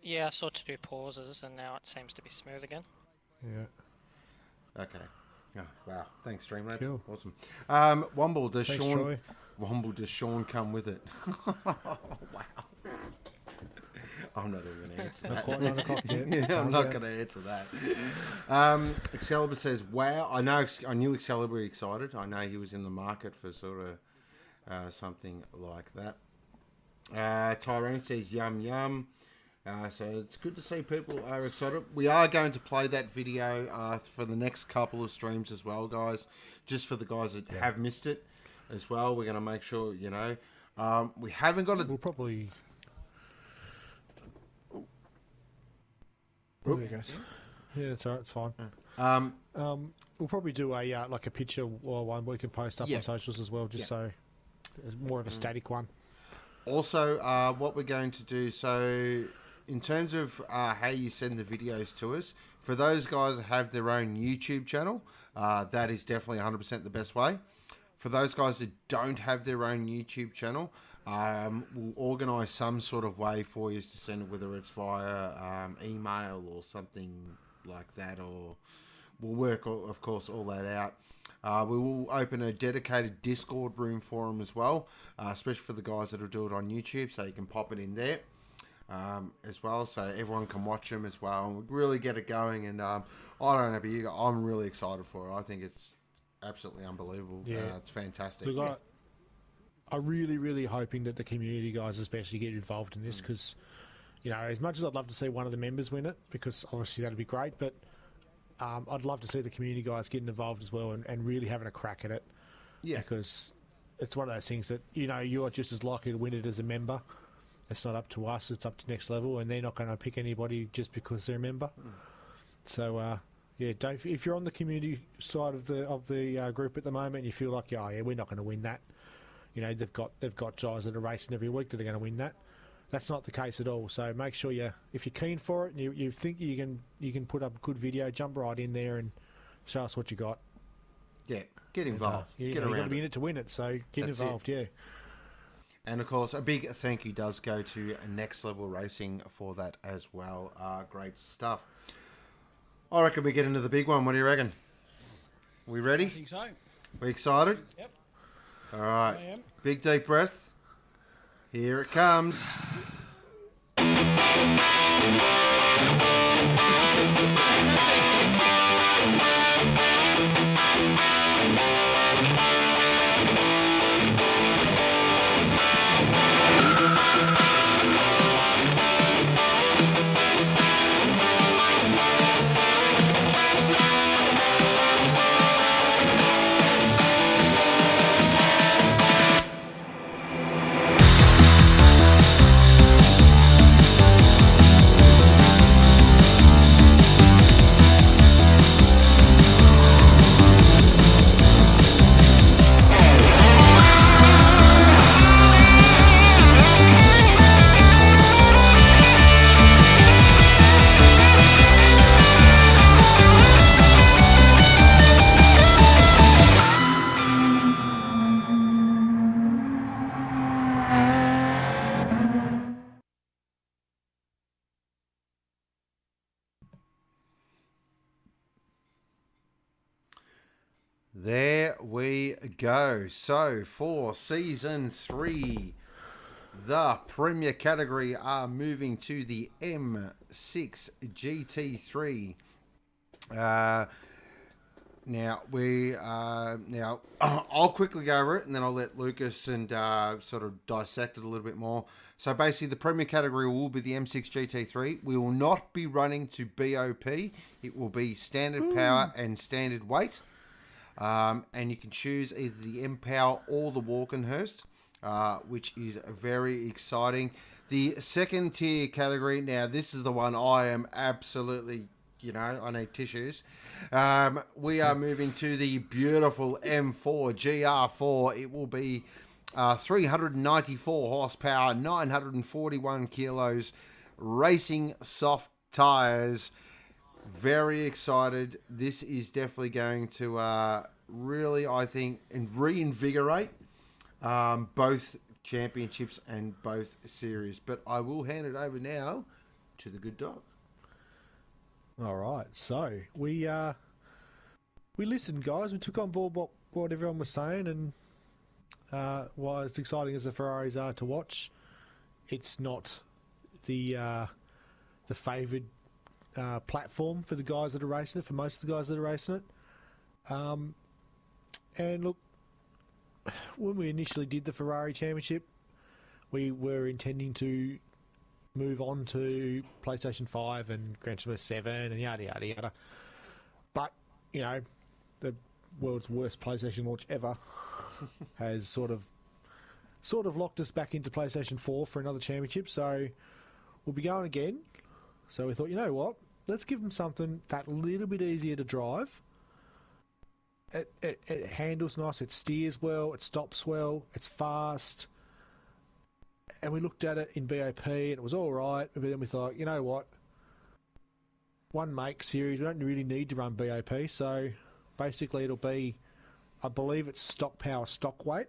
Yeah, I saw 2 pauses, and now it seems to be smooth again.
Yeah.
Okay. Oh, wow. Thanks, Streamlabs.
Cool.
Awesome. Womble, does
Thanks,
Sean...
Troy.
Womble, does Sean come with it? Wow. I'm not even going to answer that.
Quite 9 o'clock yet.
Yeah, I'm not going to answer that. Excalibur says, wow. I knew Excalibur excited. I know he was in the market for sort of something like that. Tyrone says, yum, yum. So it's good to see people are excited. We are going to play that video for the next couple of streams as well, guys. Just for the guys that have missed it as well. We're going to make sure, you know. We haven't got a...
We'll probably... There you go. Yeah, it's alright, it's fine. We'll probably do a like a picture or one we can post up on socials as well, just so it's more of a static one.
Also, what we're going to do, so in terms of how you send the videos to us, for those guys that have their own YouTube channel, that is definitely 100% the best way. For those guys that don't have their own YouTube channel, we'll organise some sort of way for you to send it, whether it's via email or something like that, or we'll work, of course, all that out. We will open a dedicated Discord room for them as well, especially for the guys that will do it on YouTube, so you can pop it in there as well, so everyone can watch them as well, and we'll really get it going. And I don't know, but I'm really excited for it. I think it's absolutely unbelievable.
Yeah.
It's fantastic.
Look, I'm really hoping that the community guys especially get involved in this, because, you know, as much as I'd love to see one of the members win it, because obviously that'd be great, but I'd love to see the community guys getting involved as well and really having a crack at it. Yeah. Because it's one of those things that, you know, you're just as likely to win it as a member. It's not up to us, it's up to Next Level, and they're not going to pick anybody just because they're a member. So, yeah, Dave, if you're on the community side of the group at the moment and you feel like, oh, yeah, we're not going to win that, you know, they've got guys that are racing every week that are going to win that. That's not the case at all. So make sure if you're keen for it and you think you can put up a good video, jump right in there and show us what you got.
Yeah, get involved.
You've
get
got
around
to be in it to win it, so get involved, yeah.
And of course, a big thank you does go to Next Level Racing for that as well. Great stuff. I reckon we get into the big one. What do you reckon? We ready?
I think so.
We excited?
Yep.
All right.
I am.
Big deep breath. Here it comes. There we go. So for season 3, the Premier category are moving to the M6 GT3. Now I'll quickly go over it, and then I'll let Lucas and sort of dissect it a little bit more. So basically, the Premier category will be the M6 GT3. We will not be running to BOP. It will be standard power and standard weight. And you can choose either the M-Power or the Walkenhurst, which is very exciting. The second tier category, now this is the one I am absolutely, I need tissues. We are moving to the beautiful M4 GR4. It will be 394 horsepower, 941 kilos, racing soft tyres. Very excited. This is definitely going to really, I think, reinvigorate both championships and both series. But I will hand it over now to the good dog.
All right, so we listened, guys. We took on board what everyone was saying, and while as exciting as the Ferraris are to watch, it's not the favoured platform for the guys that are racing it. For most of the guys that are racing it, and look, when we initially did the Ferrari Championship, we were intending to move on to PlayStation 5 and Gran Turismo 7 and yada yada yada. But, you know, the world's worst PlayStation launch ever has sort of locked us back into PlayStation 4 for another championship, so we'll be going again. So we thought, you know what, let's give them something that little bit easier to drive. It handles nice, it steers well, it stops well, it's fast. And we looked at it in BOP and it was all right, but then we thought, you know what, one make series, we don't really need to run BOP, so basically it'll be, I believe it's stock power, stock weight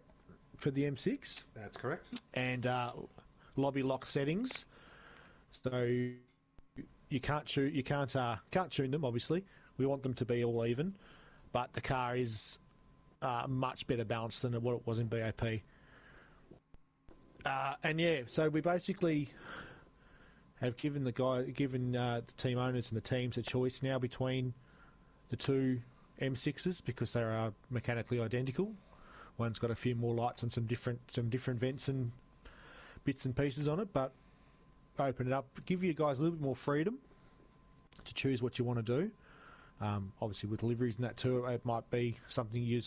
for the M6.
That's correct.
And lobby lock settings. So you can't tune them, obviously. We want them to be all even, but the car is much better balanced than what it was in BOP. And yeah, so we basically have given the team owners and the teams a choice now between the two M6s because they are mechanically identical. One's got a few more lights and some different vents and bits and pieces on it, but open it up, give you guys a little bit more freedom to choose what you want to do. Obviously, with liveries and that too, it might be something you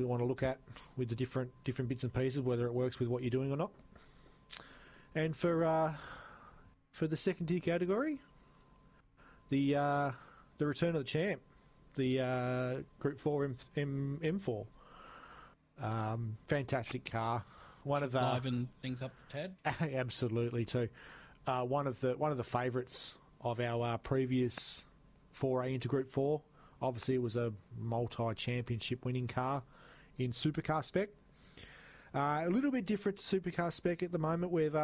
want to look at with the different bits and pieces, whether it works with what you're doing or not. And for the second tier category, the return of the champ, the Group 4 M4, fantastic car. One of
liven things up a tad.
Absolutely too. One of the favourites of our previous foray into Group 4. Obviously, it was a multi-championship winning car in supercar spec. A little bit different to supercar spec at the moment. We've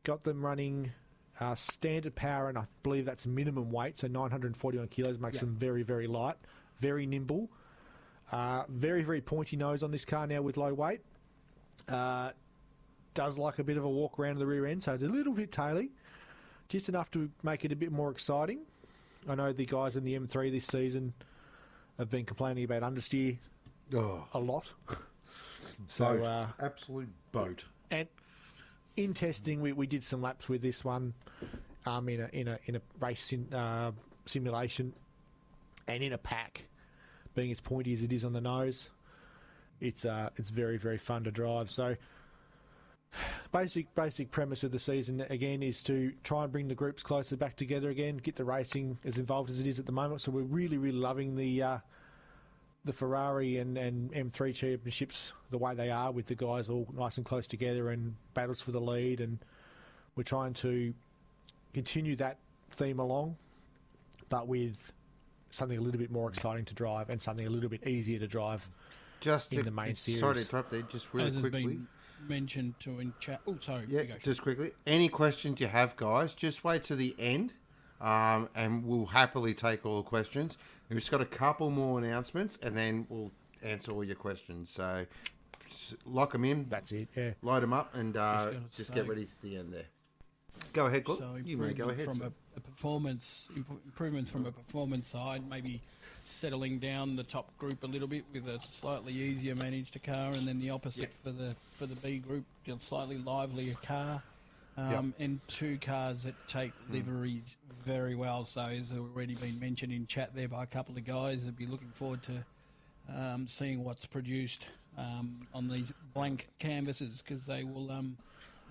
got them running standard power, and I believe that's minimum weight, so 941 kilos makes them very, very light, very nimble. Very, very pointy nose on this car now with low weight. Does like a bit of a walk around the rear end, so it's a little bit taily, just enough to make it a bit more exciting. I know the guys in the M3 this season have been complaining about understeer a lot. So
absolute boat.
And in testing, we did some laps with this one in a race simulation, and in a pack, being as pointy as it is on the nose, it's very, very fun to drive. So basic premise of the season again is to try and bring the groups closer back together again, get the racing as involved as it is at the moment. So we're really, really loving the Ferrari and M3 championships the way they are, with the guys all nice and close together and battles for the lead, and we're trying to continue that theme along, but with something a little bit more exciting to drive and something a little bit easier to drive in the main series.
Sorry to interrupt there, just really quickly.
Mentioned to in chat. Oh, sorry.
Yeah, just quickly. Any questions you have, guys, just wait to the end, and we'll happily take all the questions. We've just got a couple more announcements, and then we'll answer all your questions. So just lock them in.
That's it. Yeah.
Load them up, and just get ready for the end there. Go ahead, Claude.
So
you may go ahead.
From a performance improvements from a performance side, maybe settling down the top group a little bit with a slightly easier managed car, and then the opposite for the B group, a slightly livelier car, and two cars that take liveries very well. So as already been mentioned in chat there by a couple of guys, I'd be looking forward to seeing what's produced on these blank canvases, because they will.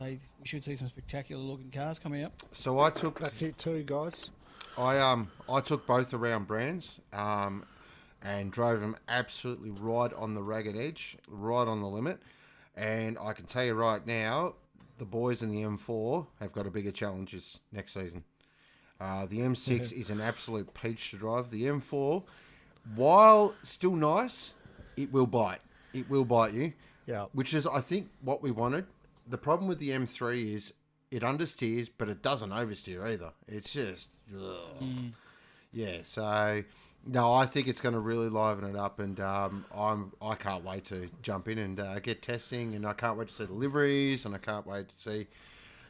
We should see some spectacular looking cars coming up.
So I took.
That's it too, guys.
I took both around brands and drove them absolutely right on the ragged edge, right on the limit. And I can tell you right now, the boys in the M4 have got a bigger challenges next season. The M6 is an absolute peach to drive. The M4, while still nice, it will bite. It will bite you.
Yeah.
Which is, I think, what we wanted. the problem with the M3 is it understeers, but it doesn't oversteer either. It's just, yeah. So no, I think it's going to really liven it up, and I can't wait to jump in and get testing, and I can't wait to see the liveries, and I can't wait to see.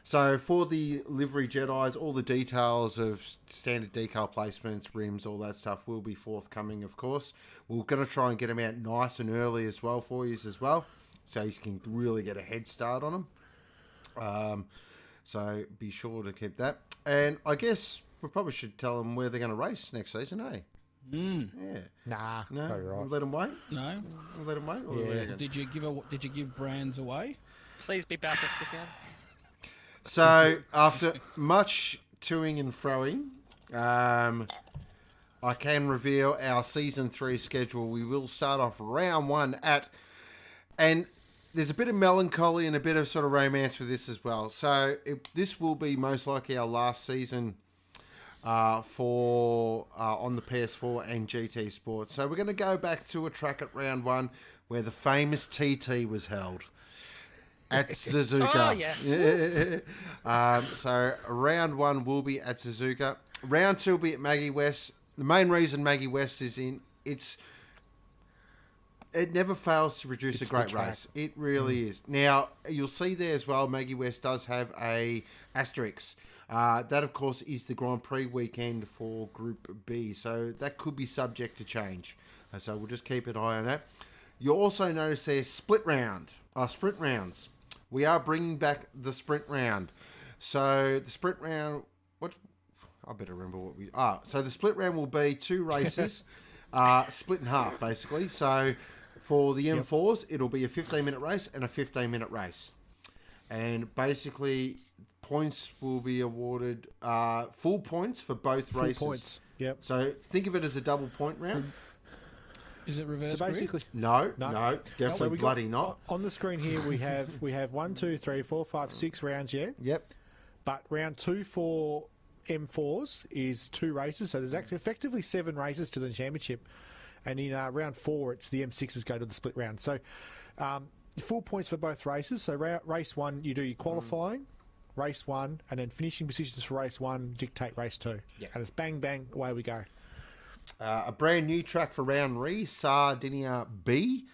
So for the livery Jedis, all the details of standard decal placements, rims, all that stuff will be forthcoming, of course. We're going to try and get them out nice and early as well for you as well, so you can really get a head start on them. So be sure to keep that. And I guess we probably should tell them where they're going to race next season, eh? Yeah.
Nah,
No,
probably right.
we'll let them wait.
No.
We'll let them wait. Or
Yeah.
Did you give brands away?
Please be Bathurst again.
So after much toing and froing, I can reveal our season 3 schedule. We will start off round 1 and there's a bit of melancholy and a bit of sort of romance with this as well. So this will be most likely our last season for on the PS4 and GT Sport. So we're going to go back to a track at round 1 where the famous TT was held at Suzuka.
Oh, yes.
So round 1 will be at Suzuka. Round 2 will be at Maggie West. The main reason Maggie West is in, it never fails to produce a great race. It really is. Now, you'll see there as well, Maggie West does have a asterisk. That, of course, is the Grand Prix weekend for Group B. So that could be subject to change. So we'll just keep an eye on that. You'll also notice there's sprint rounds. We are bringing back the sprint round. So the sprint round, I better remember what we... so the split round will be 2 races, split in half, basically. So for the M4s, it'll be a 15-minute race and a 15-minute race. And basically, points will be awarded full points for both races.
Full points, yep.
So think of it as a double point round.
Is it reverse?
So basically,
No, definitely
so we
bloody not.
On the screen here, we have 1, 2, 3, 4, 5, 6 rounds, yeah?
Yep.
But round 2 for M4s is 2 races, so there's actually effectively 7 races to the championship. And in round 4, it's the M6s go to the split round. So full points for both races. So race 1, you do your qualifying, race 1, and then finishing positions for race 1 dictate race 2.
Yeah.
And it's bang, bang, away we go.
A brand new track for round 3, Sardinia B.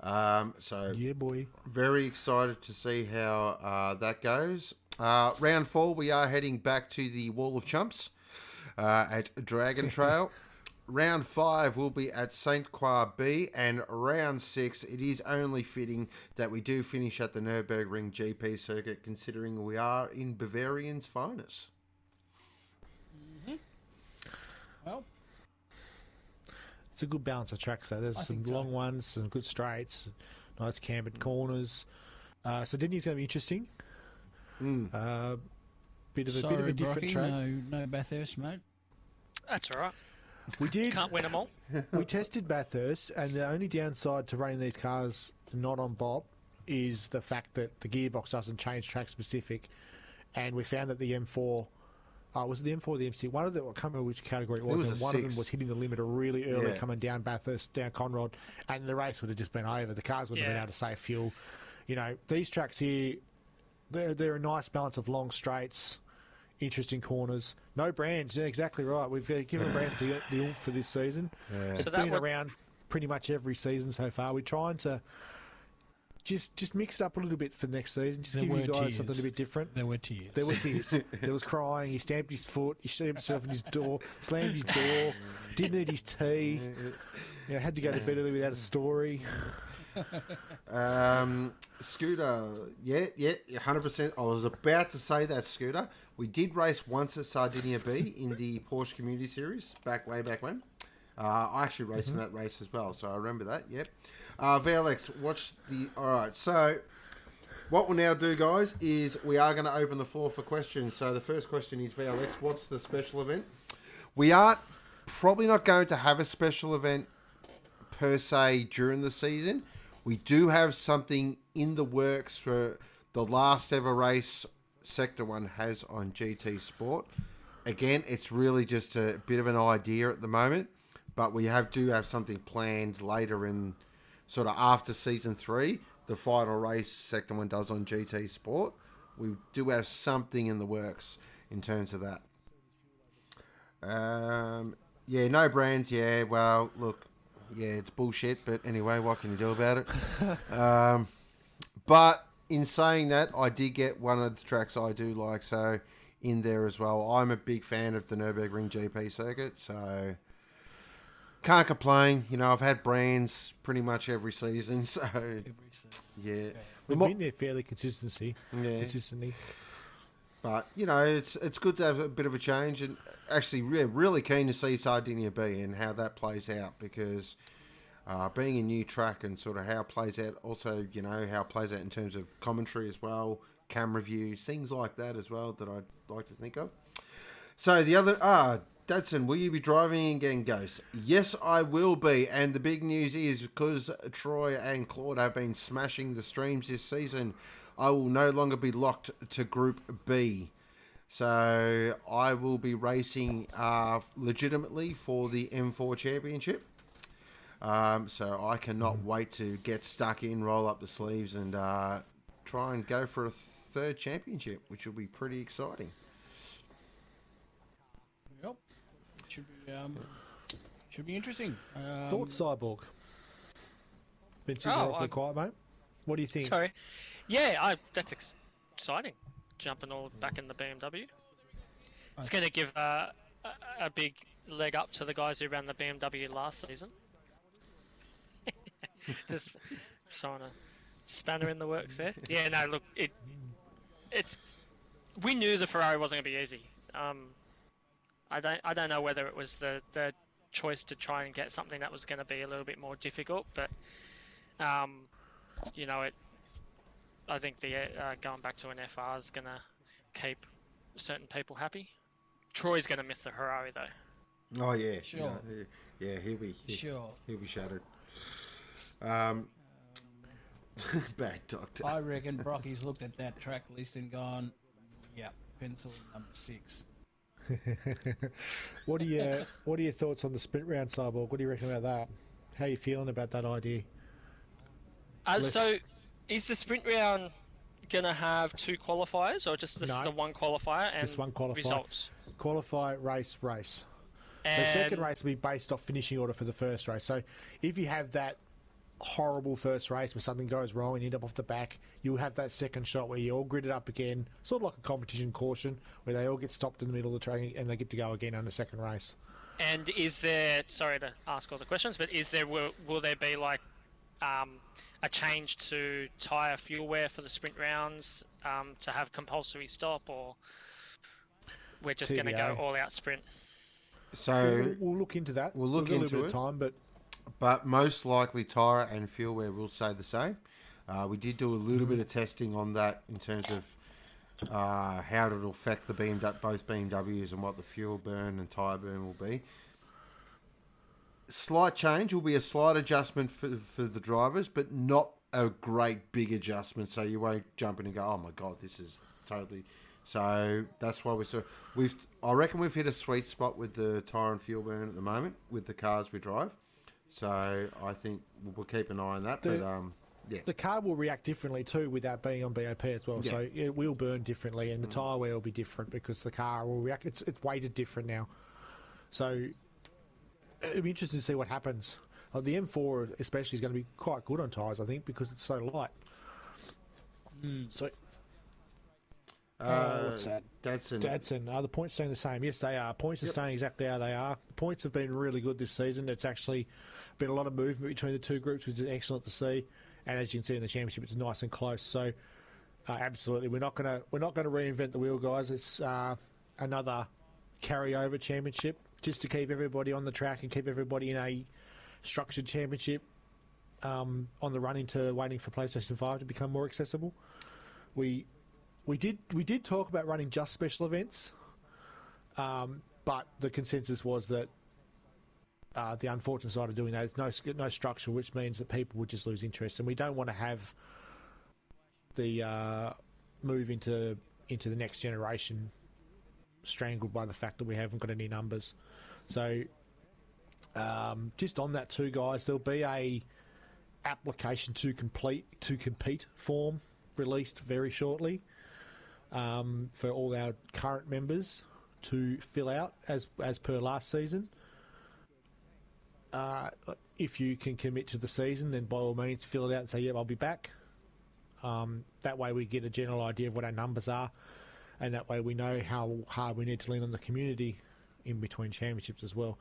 So
Yeah, boy.
very excited to see how that goes. Round 4, we are heading back to the Wall of Chumps at Dragon Trail. Round 5 will be at St. Croix B, and round 6, it is only fitting that we do finish at the Nürburgring GP circuit, considering we are in Bavarian's finest.
Well,
It's a good balance of tracks, though. There's some long ones, some good straights, nice cambered corners. Sardinia's going to be interesting. Bit of a different
Brocky,
track.
no Bathurst, mate.
That's all right.
We did.
Can't win them all.
We tested Bathurst, and the only downside to running these cars not on Bob is the fact that the gearbox doesn't change track specific. And we found that the M4, was it the M4 or the M6? One of them, I can't remember which category it was, and one of them was hitting the limiter really early coming down Bathurst, down Conrod, and the race would have just been over. The cars wouldn't have been able to save fuel. You know, these tracks here, they're a nice balance of long straights, interesting corners. No brands, yeah, exactly right. We've given brands the oomph for this season. Yeah. It's been around pretty much every season so far. We're trying to just mix it up a little bit for next season. Just give you guys something a bit different.
There were tears.
There were tears. There was crying. He stamped his foot. He stamped himself in his door. Slammed his door. Didn't eat his tea. You know, had to go to bed early without a story.
Scooter, 100%. I was about to say that, Scooter. We did race once at Sardinia B in the Porsche Community Series, way back when. I actually raced in that race as well, so I remember that, yep. VLX, alright, so what we'll now do, guys, is we are going to open the floor for questions. So the first question is, VLX, what's the special event? We are probably not going to have a special event per se during the season. We do have something in the works for the last ever race Sector 1 has on GT Sport. Again, it's really just a bit of an idea at the moment, but we do have something planned later in sort of after Season 3 the final race Sector 1 does on GT Sport. We do have something in the works in terms of that. Yeah, no brands. Yeah, well, look, yeah, it's bullshit. But anyway, what can you do about it? But in saying that, I did get one of the tracks I do like, so in there as well. I'm a big fan of the Nürburgring GP circuit, so can't complain. You know, I've had brands pretty much every season, so yeah.
We've been there fairly consistently.
But, you know, it's good to have a bit of a change, and actually really keen to see Sardinia B and how that plays out, because being a new track and sort of how it plays out, also, you know, how it plays out in terms of commentary as well, camera views, things like that as well that I'd like to think of. So the other, Dudson, will you be driving again, Ghost? Yes, I will be, and the big news is because Troy and Claude have been smashing the streams this season, I will no longer be locked to Group B. So I will be racing legitimately for the M4 Championship. So I cannot wait to get stuck in, roll up the sleeves, and try and go for a third championship, which will be pretty exciting.
Yep. Should be interesting.
Thoughts, Cyborg? Been sitting awfully quiet, mate. What do you think?
Sorry. Yeah, that's exciting. Jumping all back in the BMW. It's going to give a big leg up to the guys who ran the BMW last season. Just throwing a spanner in the works there. Yeah, no, look, it's. We knew the Ferrari wasn't going to be easy. I don't know whether it was the choice to try and get something that was going to be a little bit more difficult, but you know, I think the going back to an FR is going to keep certain people happy. Troy's going to miss the Ferrari though.
Oh yeah,
sure.
Yeah, he'll be shattered. Bad doctor.
I reckon Brocky's looked at that track list and gone, yeah, pencil number 6.
What are your thoughts on the sprint round, Cyborg? What do you reckon about that? How are you feeling about that idea?
So, is the sprint round gonna have 2 qualifiers, or just the one qualifier and
just one qualifier.
Results?
Qualify, race.
And
so second race will be based off finishing order for the first race. So if you have that horrible first race where something goes wrong and you end up off the back, you'll have that second shot where you all grid it up again, sort of like a competition caution, where they all get stopped in the middle of the track and they get to go again on the second race.
And is there, sorry to ask all the questions, but is there will there be like a change to tyre fuel wear for the sprint rounds to have compulsory stop, or we're just going to go all out sprint?
So
we'll look into that.
We'll look into it.
Time,
but most likely tyre and fuel wear will stay the same. We did do a little bit of testing on that in terms of how it'll affect the both BMWs and what the fuel burn and tyre burn will be. Slight change will be a slight adjustment for the drivers, but not a great big adjustment. So you won't jump in and go, "Oh my god, this is totally." So that's why I reckon we've hit a sweet spot with the tyre and fuel burn at the moment with the cars we drive. So I think we'll keep an eye on that. Yeah.
The car will react differently too without being on BOP as well. Yeah. So it will burn differently, and the tyre wear will be different because the car will react. It's weighted different now. So it'll be interesting to see what happens. The M4 especially is going to be quite good on tyres, I think, because it's so light. So. What's that? Dadson. Are the points staying the same? Yes, they are. Points are staying exactly how they are. The points have been really good this season. It's actually been a lot of movement between the two groups, which is excellent to see. And as you can see in the championship, it's nice and close. So, absolutely, we're not gonna reinvent the wheel, guys. It's another carryover championship just to keep everybody on the track and keep everybody in a structured championship on the run into waiting for PlayStation 5 to become more accessible. We did talk about running just special events, but the consensus was that the unfortunate side of doing that is no structure, which means that people would just lose interest, and we don't want to have the move into the next generation strangled by the fact that we haven't got any numbers. So just on that too, guys, there'll be application to compete form released very shortly for all our current members to fill out as per last season. If you can commit to the season, then by all means fill it out and say, I'll be back. That way we get a general idea of what our numbers are, and that way we know how hard we need to lean on the community in between championships as well,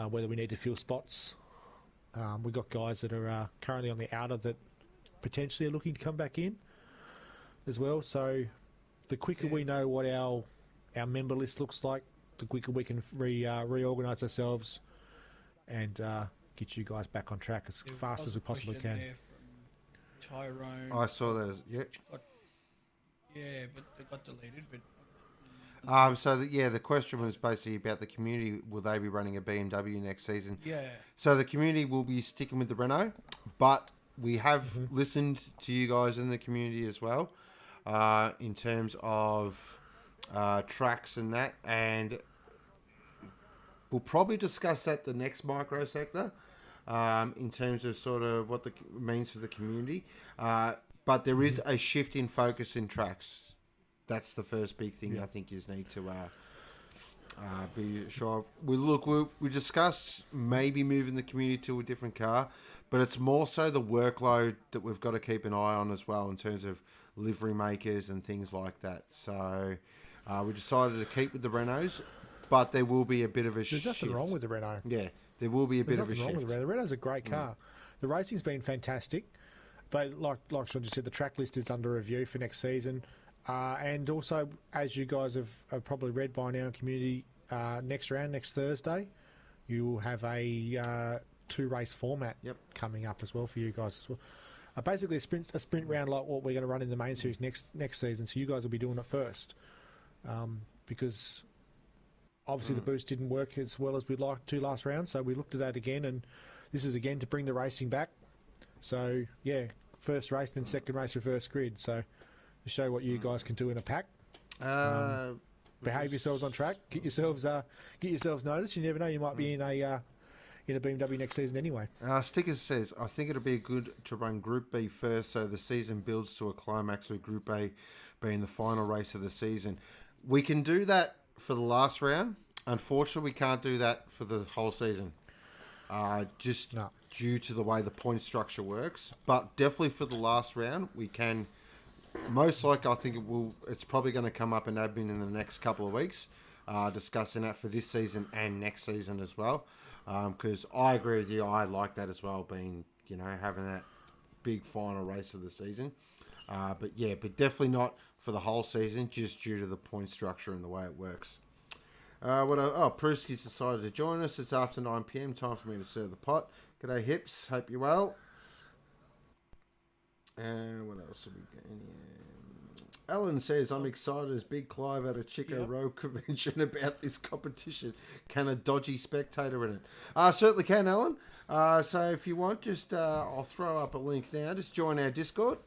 whether we need to fill spots. We've got guys that are currently on the outer that potentially are looking to come back in as well. So the quicker we know what our member list looks like, the quicker we can reorganise ourselves and get you guys back on track as fast as we possibly can.
Tyrone.
I saw that.
But it got deleted. But
the question was basically about the community. Will they be running a BMW next season?
Yeah.
So the community will be sticking with the Renault, but we have listened to you guys in the community as well, in terms of tracks and that, and we'll probably discuss that the next microsector, in terms of sort of what the means for the community. But there is a shift in focus in tracks. That's the first big thing I think you need to be sure of. We discussed maybe moving the community to a different car, but it's more so the workload that we've got to keep an eye on as well in terms of livery makers and things like that. So we decided to keep with the Renaults, but there will be a bit of a shift.
There's nothing wrong with the Renault.
Yeah, there will be a bit of a shift.
There's nothing wrong with the Renault. The Renault's a great car. The racing's been fantastic, but like Sean just said, the track list is under review for next season. And also, as you guys have probably read by now in community, next Thursday, you will have a 2-race format coming up as well for you guys as well. Basically, a sprint round like what we're going to run in the main series next season. So you guys will be doing it first, because obviously the boost didn't work as well as we'd like to last round. So we looked at that again, and this is again to bring the racing back. So first race, then second race, reverse grid. So to show what you guys can do in a pack. Behave yourselves on track. Get yourselves noticed. You never know, you might be in a BMW next season anyway.
Stickers says, I think it'll be good to run Group B first, so the season builds to a climax with Group A being the final race of the season. We can do that for the last round. Unfortunately, we can't do that for the whole season, due to the way the point structure works. But definitely for the last round, we can. Most likely, I think it's probably going to come up in admin in the next couple of weeks, discussing that for this season and next season as well. Because I agree with you, I like that as well, being, having that big final race of the season. But definitely not for the whole season, just due to the point structure and the way it works. Prusky's decided to join us. It's after 9 PM, time for me to serve the pot. G'day, Hips. Hope you're well. And what else have we got in here? Alan says, I'm excited as Big Clive at a Chico Road convention about this competition. Can a dodgy spectator in it? Certainly can, Alan. So if you want, just I'll throw up a link now. Just join our Discord.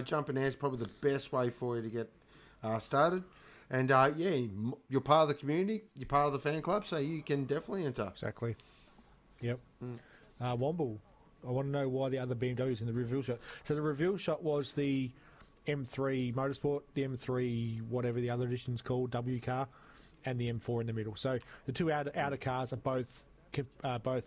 Jump in there is probably the best way for you to get started. And you're part of the community. You're part of the fan club, so you can definitely enter.
Exactly. Yep. Womble. I want to know why the other BMW's in the reveal shot. So the reveal shot was the M3 Motorsport, the M3 whatever the other edition's called, W car, and the M4 in the middle. So the two outer cars are both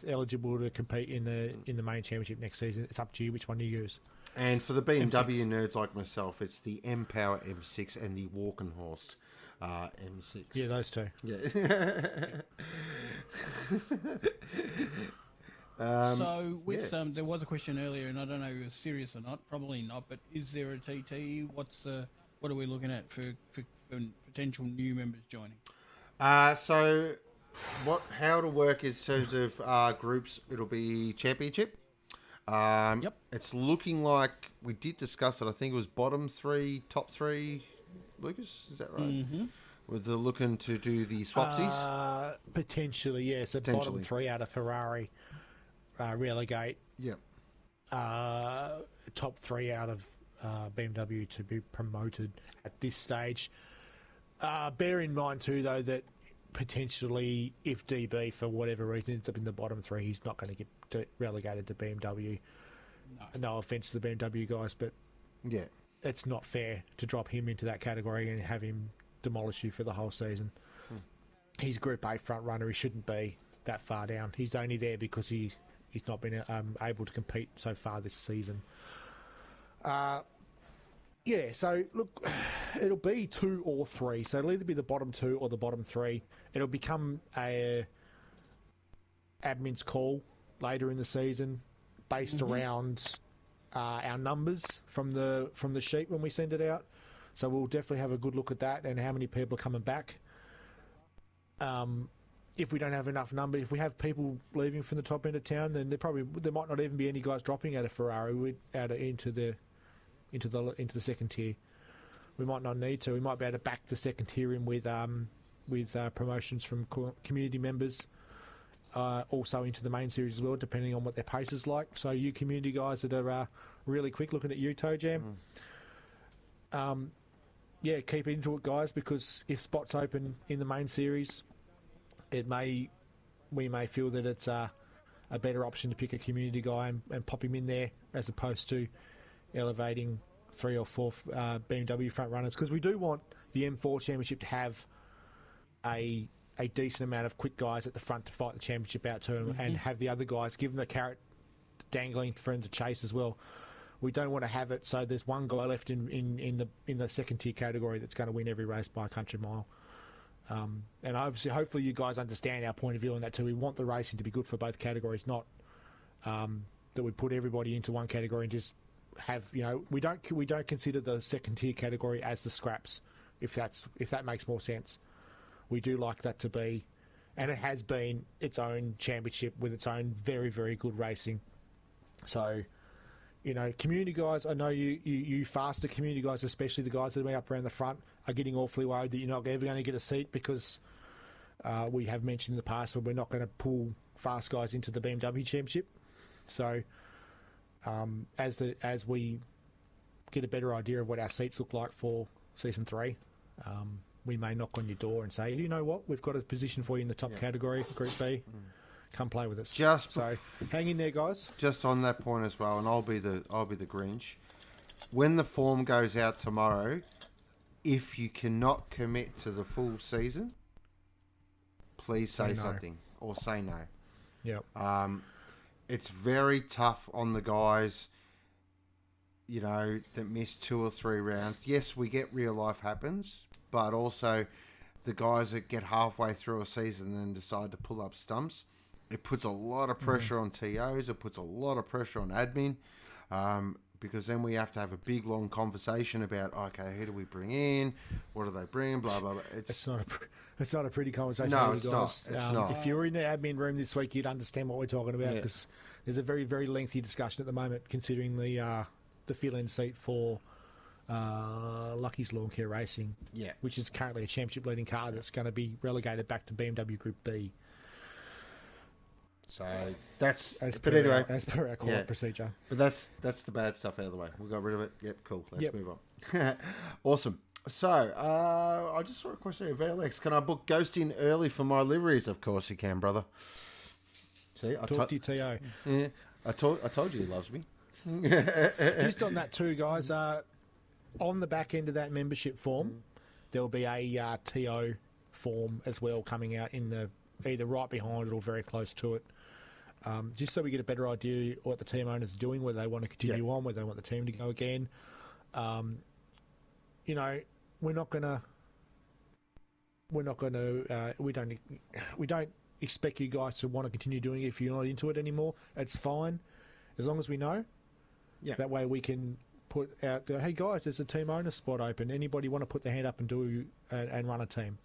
eligible to compete in the main championship next season. It's up to you which one you use.
And for the BMW nerds like myself, it's the M-Power M6 and the Walkenhorst M6.
Yeah, those two.
Yeah.
There was a question earlier, and I don't know if it was serious or not. Probably not. But is there a TT? What are we looking at for potential new members joining?
So how it'll work in terms of groups, it'll be championship. It's looking like we did discuss it. I think it was bottom 3, top 3. Lucas, is that right? Mm-hmm. Was they're looking to do the swapsies?
Potentially, yes. So bottom 3 out of Ferrari relegate.
Yep.
Top 3 out of BMW to be promoted at this stage. Bear in mind too, though, that potentially if DB for whatever reason ends up in the bottom 3, he's not going to get relegated to BMW. no offence to the BMW guys, but
Yeah.
it's not fair to drop him into that category and have him demolish you for the whole season. He's Group A front runner. He shouldn't be that far down. He's only there because he's not been able to compete so far this season. Yeah, so look, it'll be 2 or 3. So it'll either be the bottom 2 or the bottom 3. It'll become a admin's call later in the season based around our numbers from the sheet when we send it out. So we'll definitely have a good look at that and how many people are coming back. If we don't have enough number, if we have people leaving from the top end of town, then there might not even be any guys dropping out of Ferrari into the second tier. We might not need to. We might be able to back the second tier in with promotions from community members, also into the main series as well, depending on what their pace is like. So you community guys that are really quick, looking at you, Toe Jam. Yeah, keep into it, guys, because if spots open in the main series, we may feel that it's a better option to pick a community guy and pop him in there as opposed to elevating 3 or 4 BMW front runners, because we do want the M4 Championship to have a decent amount of quick guys at the front to fight the championship out to them, and have the other guys give them the carrot dangling for them to chase as well. We don't want to have it so there's one guy left in the second tier category that's going to win every race by a country mile. And obviously, hopefully, you guys understand our point of view on that too. We want the racing to be good for both categories, not that we put everybody into one category and just have, we don't consider the second tier category as the scraps, if that makes more sense. We do like that to be, and it has been its own championship with its own very, very good racing. So, community guys, I know you faster community guys, especially the guys that have been up around the front, are getting awfully worried that you're not ever going to get a seat, because we have mentioned in the past that we're not going to pull fast guys into the BMW Championship. So as we get a better idea of what our seats look like for Season 3, we may knock on your door and say, you know what, we've got a position for you in the top category, Group B. Come play with us. So hang in there, guys.
Just on that point as well, and I'll be the Grinch. When the form goes out tomorrow, if you cannot commit to the full season, please say something or say no.
Yep.
It's very tough on the guys, that miss 2 or 3 rounds. Yes, we get real life happens, but also the guys that get halfway through a season and then decide to pull up stumps. It puts a lot of pressure on TOs. It puts a lot of pressure on admin, because then we have to have a big, long conversation about, okay, who do we bring in? What do they bring? Blah, blah, blah. It's
not a pretty conversation.
No,
really,
it's
guys.
not. It's not.
If you were in the admin room this week, you'd understand what we're talking about, because there's a very, very lengthy discussion at the moment, considering the fill-in seat for Lucky's Lawn Care Racing, which is currently a championship-leading car that's going to be relegated back to BMW Group B.
So that's
as per our court procedure.
But that's the bad stuff out of the way. We got rid of it. Yep, cool. Let's move on. Awesome. So I just saw a question here. VLX, can I book Ghost in early for my liveries? Of course you can, brother. See, I
talk to you, TO.
Yeah, I told you he loves me.
Just on that too, guys. On the back end of that membership form, there'll be a TO form as well coming out in the either right behind it or very close to it. Just so we get a better idea what the team owners are doing, whether they want to continue on, whether they want the team to go again. We don't expect you guys to want to continue doing it if you're not into it anymore. It's fine, as long as we know. Yeah. That way we can put out, hey guys, there's a team owner spot open. Anybody want to put their hand up and do and run a team?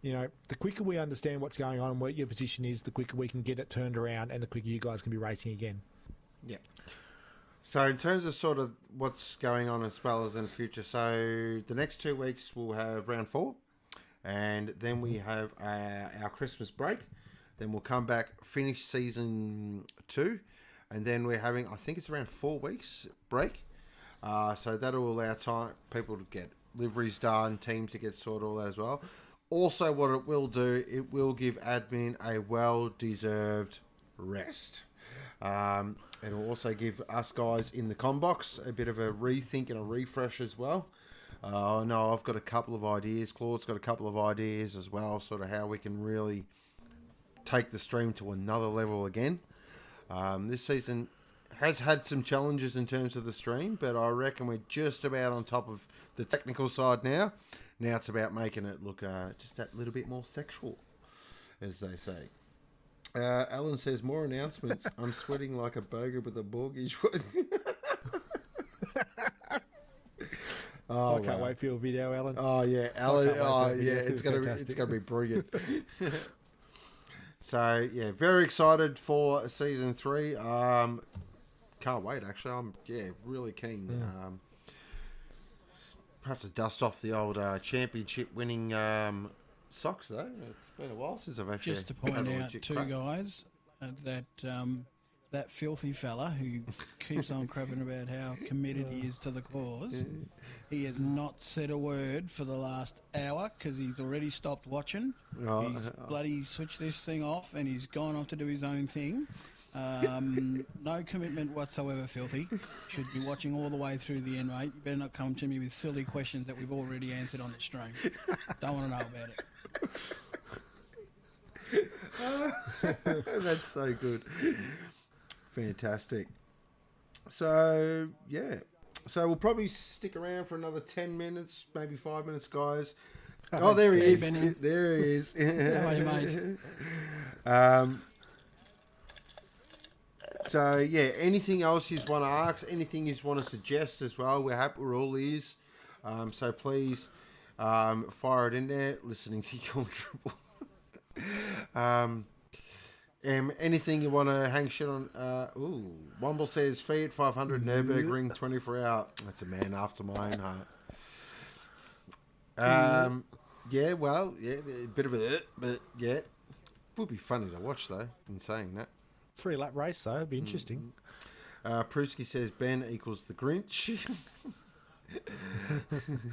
The quicker we understand what's going on and what your position is, the quicker we can get it turned around and the quicker you guys can be racing again. Yeah.
So in terms of sort of what's going on as well as in the future, so the next 2 weeks we'll have round 4, and then we have our Christmas break. Then we'll come back, finish season 2, and then we're having, I think it's around 4 weeks break. So that'll allow people to get liveries done, teams to get sorted, all that as well. Also, what it will do, it will give admin a well-deserved rest. It'll also give us guys in the com box a bit of a rethink and a refresh as well. I know I've got a couple of ideas. Claude's got a couple of ideas as well, sort of how we can really take the stream to another level again. This season has had some challenges in terms of the stream, but I reckon we're just about on top of the technical side now. Now it's about making it look just that little bit more sexual, as they say. Alan says, more announcements. I'm sweating like a boga with a mortgage.
I can't wait for your video, Alan.
Oh yeah, Alan. Oh yeah, it's gonna be brilliant. So yeah, very excited for season 3. Can't wait. Actually, I'm really keen. Have to dust off the old championship winning socks though. It's been a while since I've actually.
Just to point out too, guys, that that filthy fella who keeps on crapping about how committed he is to the cause, he has not said a word for the last hour because he's already stopped watching. He's bloody switched this thing off and he's gone off to do his own thing. No commitment whatsoever, filthy. Should be watching all the way through the end, mate. You better not come to me with silly questions that we've already answered on the stream. Don't want to know about it.
That's so good. Fantastic. So, yeah. So we'll probably stick around for another 10 minutes, maybe 5 minutes, guys. Oh, there he is.
Benny.
There he is.
How are you, mate?
So, yeah, anything else you want to ask, anything you want to suggest as well, we're happy, we're all ears. So please fire it in there, listening to your triple. Anything you want to hang shit on? Womble says Fiat 500 Nürburgring 24-hour. That's a man after my own heart. Yeah, well, yeah, a bit of a, but yeah, would be funny to watch though. In saying that,
3-lap race though, it'd be interesting.
Prusky says Ben equals the Grinch.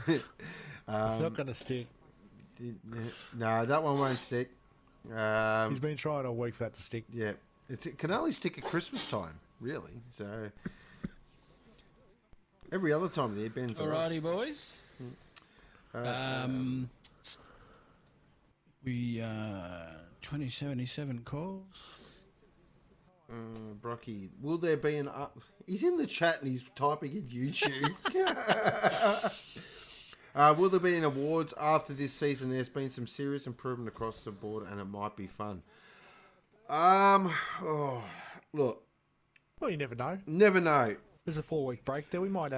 It's not going to stick.
No, that one won't stick.
He's been trying all week for that to stick.
Yeah, it can only stick at Christmas time, really. So every other time of the year, Ben's
Alrighty, boys. We 2077 calls.
Brocky, will there be an? He's in the chat and he's typing in YouTube. Will there be an awards after this season? There's been some serious improvement across the board, and it might be fun. Look.
Well, you never know.
Never know.
There's a 4-week break there. We might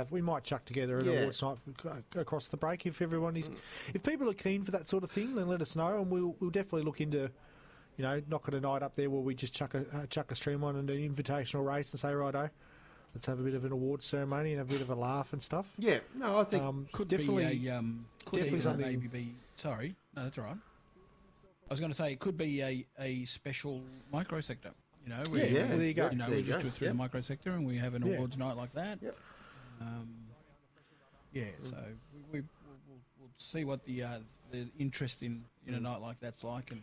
chuck together an awards night across the break if everyone is. If people are keen for that sort of thing, then let us know, and we'll definitely look into, knocking a night up there where we just chuck a stream on and an invitational race and say, righto, let's have a bit of an awards ceremony and a bit of a laugh and stuff.
Yeah, no, I think
Could
definitely
be a
definitely something.
Maybe be sorry, no, that's all right. I was going to say it could be a special microsector. Where,
there you go.
There
we
you
just
go.
do it through the microsector and we have an awards night like that.
Yep.
So we'll see what the interest in a night like that's like. And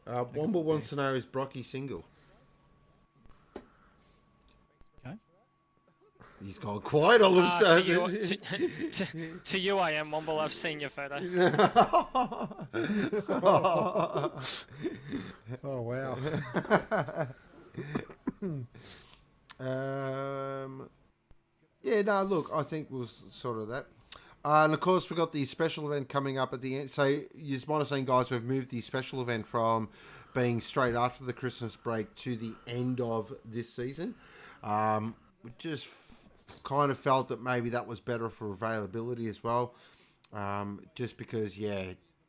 Womble wants to know, is Brocky single?
Okay.
He's gone quiet all of a sudden.
To you, I am, Womble. I've seen your photo.
Oh, wow.
Yeah, no, look, I think we'll sort of that. And of course, we've got the special event coming up at the end. So you just want to say, guys, we've moved the special event from being straight after the Christmas break to the end of this season. We just kind of felt that maybe that was better for availability as well. Just because,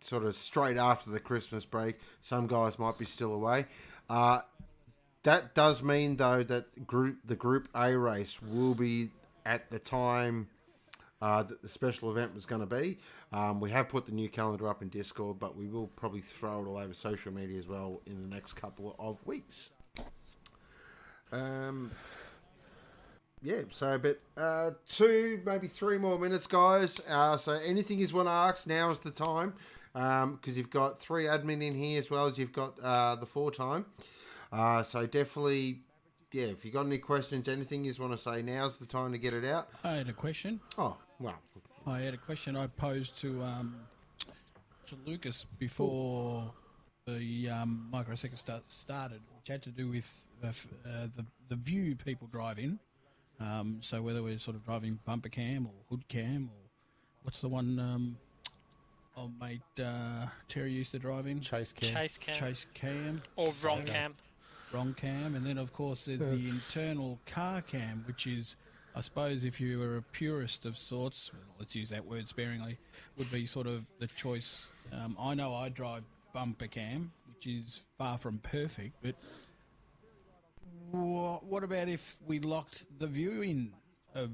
sort of straight after the Christmas break, some guys might be still away. That does mean, though, that the Group A race will be at the time that the special event was going to be. We have put the new calendar up in Discord, but we will probably throw it all over social media as well in the next couple of weeks. But 2, maybe 3 more minutes, guys. So anything you want to ask, now is the time. Because you've got 3 admin in here as well as you've got the 4 time. So definitely yeah, if you got any questions, anything you just want to say, now's the time to get it out.
I had a question.
Oh, well.
I had a question I posed to Lucas before the MICROSECTOR started, which had to do with the view people drive in. So whether we're sort of driving bumper cam or hood cam, or what's the one old mate Terry used to drive in?
Chase cam.
Chase cam.
Or wrong cam.
Wrong cam. And then, of course, there's the internal car cam, which is, I suppose, if you were a purist of sorts, well, let's use that word sparingly, would be sort of the choice. I know I drive bumper cam, which is far from perfect, but what about if we locked the view in of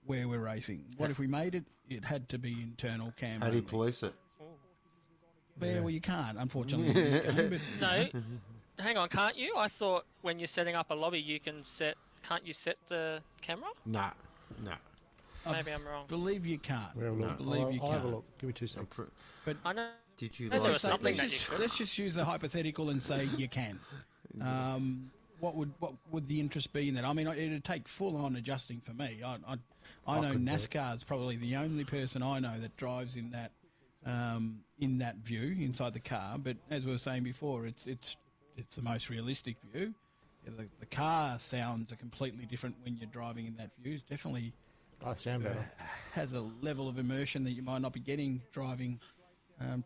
where we're racing? What if we made it? It had to be internal cam.
How do you
only.
police it?
Yeah, well, you can't, unfortunately, in this game. But
No, hang on, can't you? I thought when you're setting up a lobby, you can set. Can't you set the camera?
Nah.
Maybe I'm wrong.
believe you can't.
We'll have a look.
Believe you
I'll have a
can't.
look. Give me 2 seconds.
I know.
Did you
There
like
was something
that?
that you could.
Let's just use a hypothetical and say you can. What would the interest be in that? I mean, it'd take full on adjusting for me. I know NASCAR is probably the only person I know that drives in that view inside the car. But as we were saying before, it's the most realistic view. The car sounds are completely different when you're driving in that view. It's definitely
Sound better.
has a level of immersion that you might not be getting driving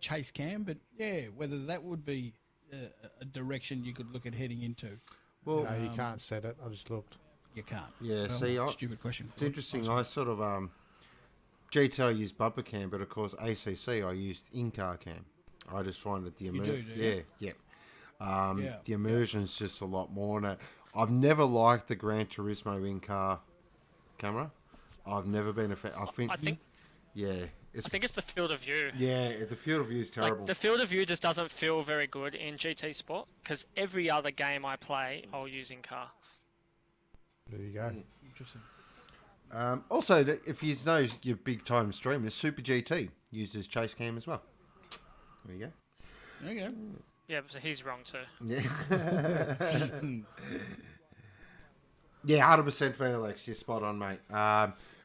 chase cam. But yeah, whether that would be a direction you could look at heading into.
Well,
No, you can't set it. I just looked.
You can't.
yeah,
Well,
see,
stupid question.
it's interesting. I sort of, GT I used bumper cam, but of course ACC I used in-car cam. I just find that the
do
yeah,
you?
yeah.
Yeah.
The immersion's just a lot more in it. I've never liked the Gran Turismo in-car camera. I've never been a fan. I think yeah,
I think it's the field of view.
yeah, the field of view is terrible.
Like, the field of view just doesn't feel very good in GT Sport because every other game I play, I'll use in car.
There you go.
Interesting.
Also, if you know your big-time streamers, Super GT uses chase cam as well. There you go.
There you go.
Yeah, but he's wrong too.
Yeah. Yeah, 100% Felix. You're spot on, mate.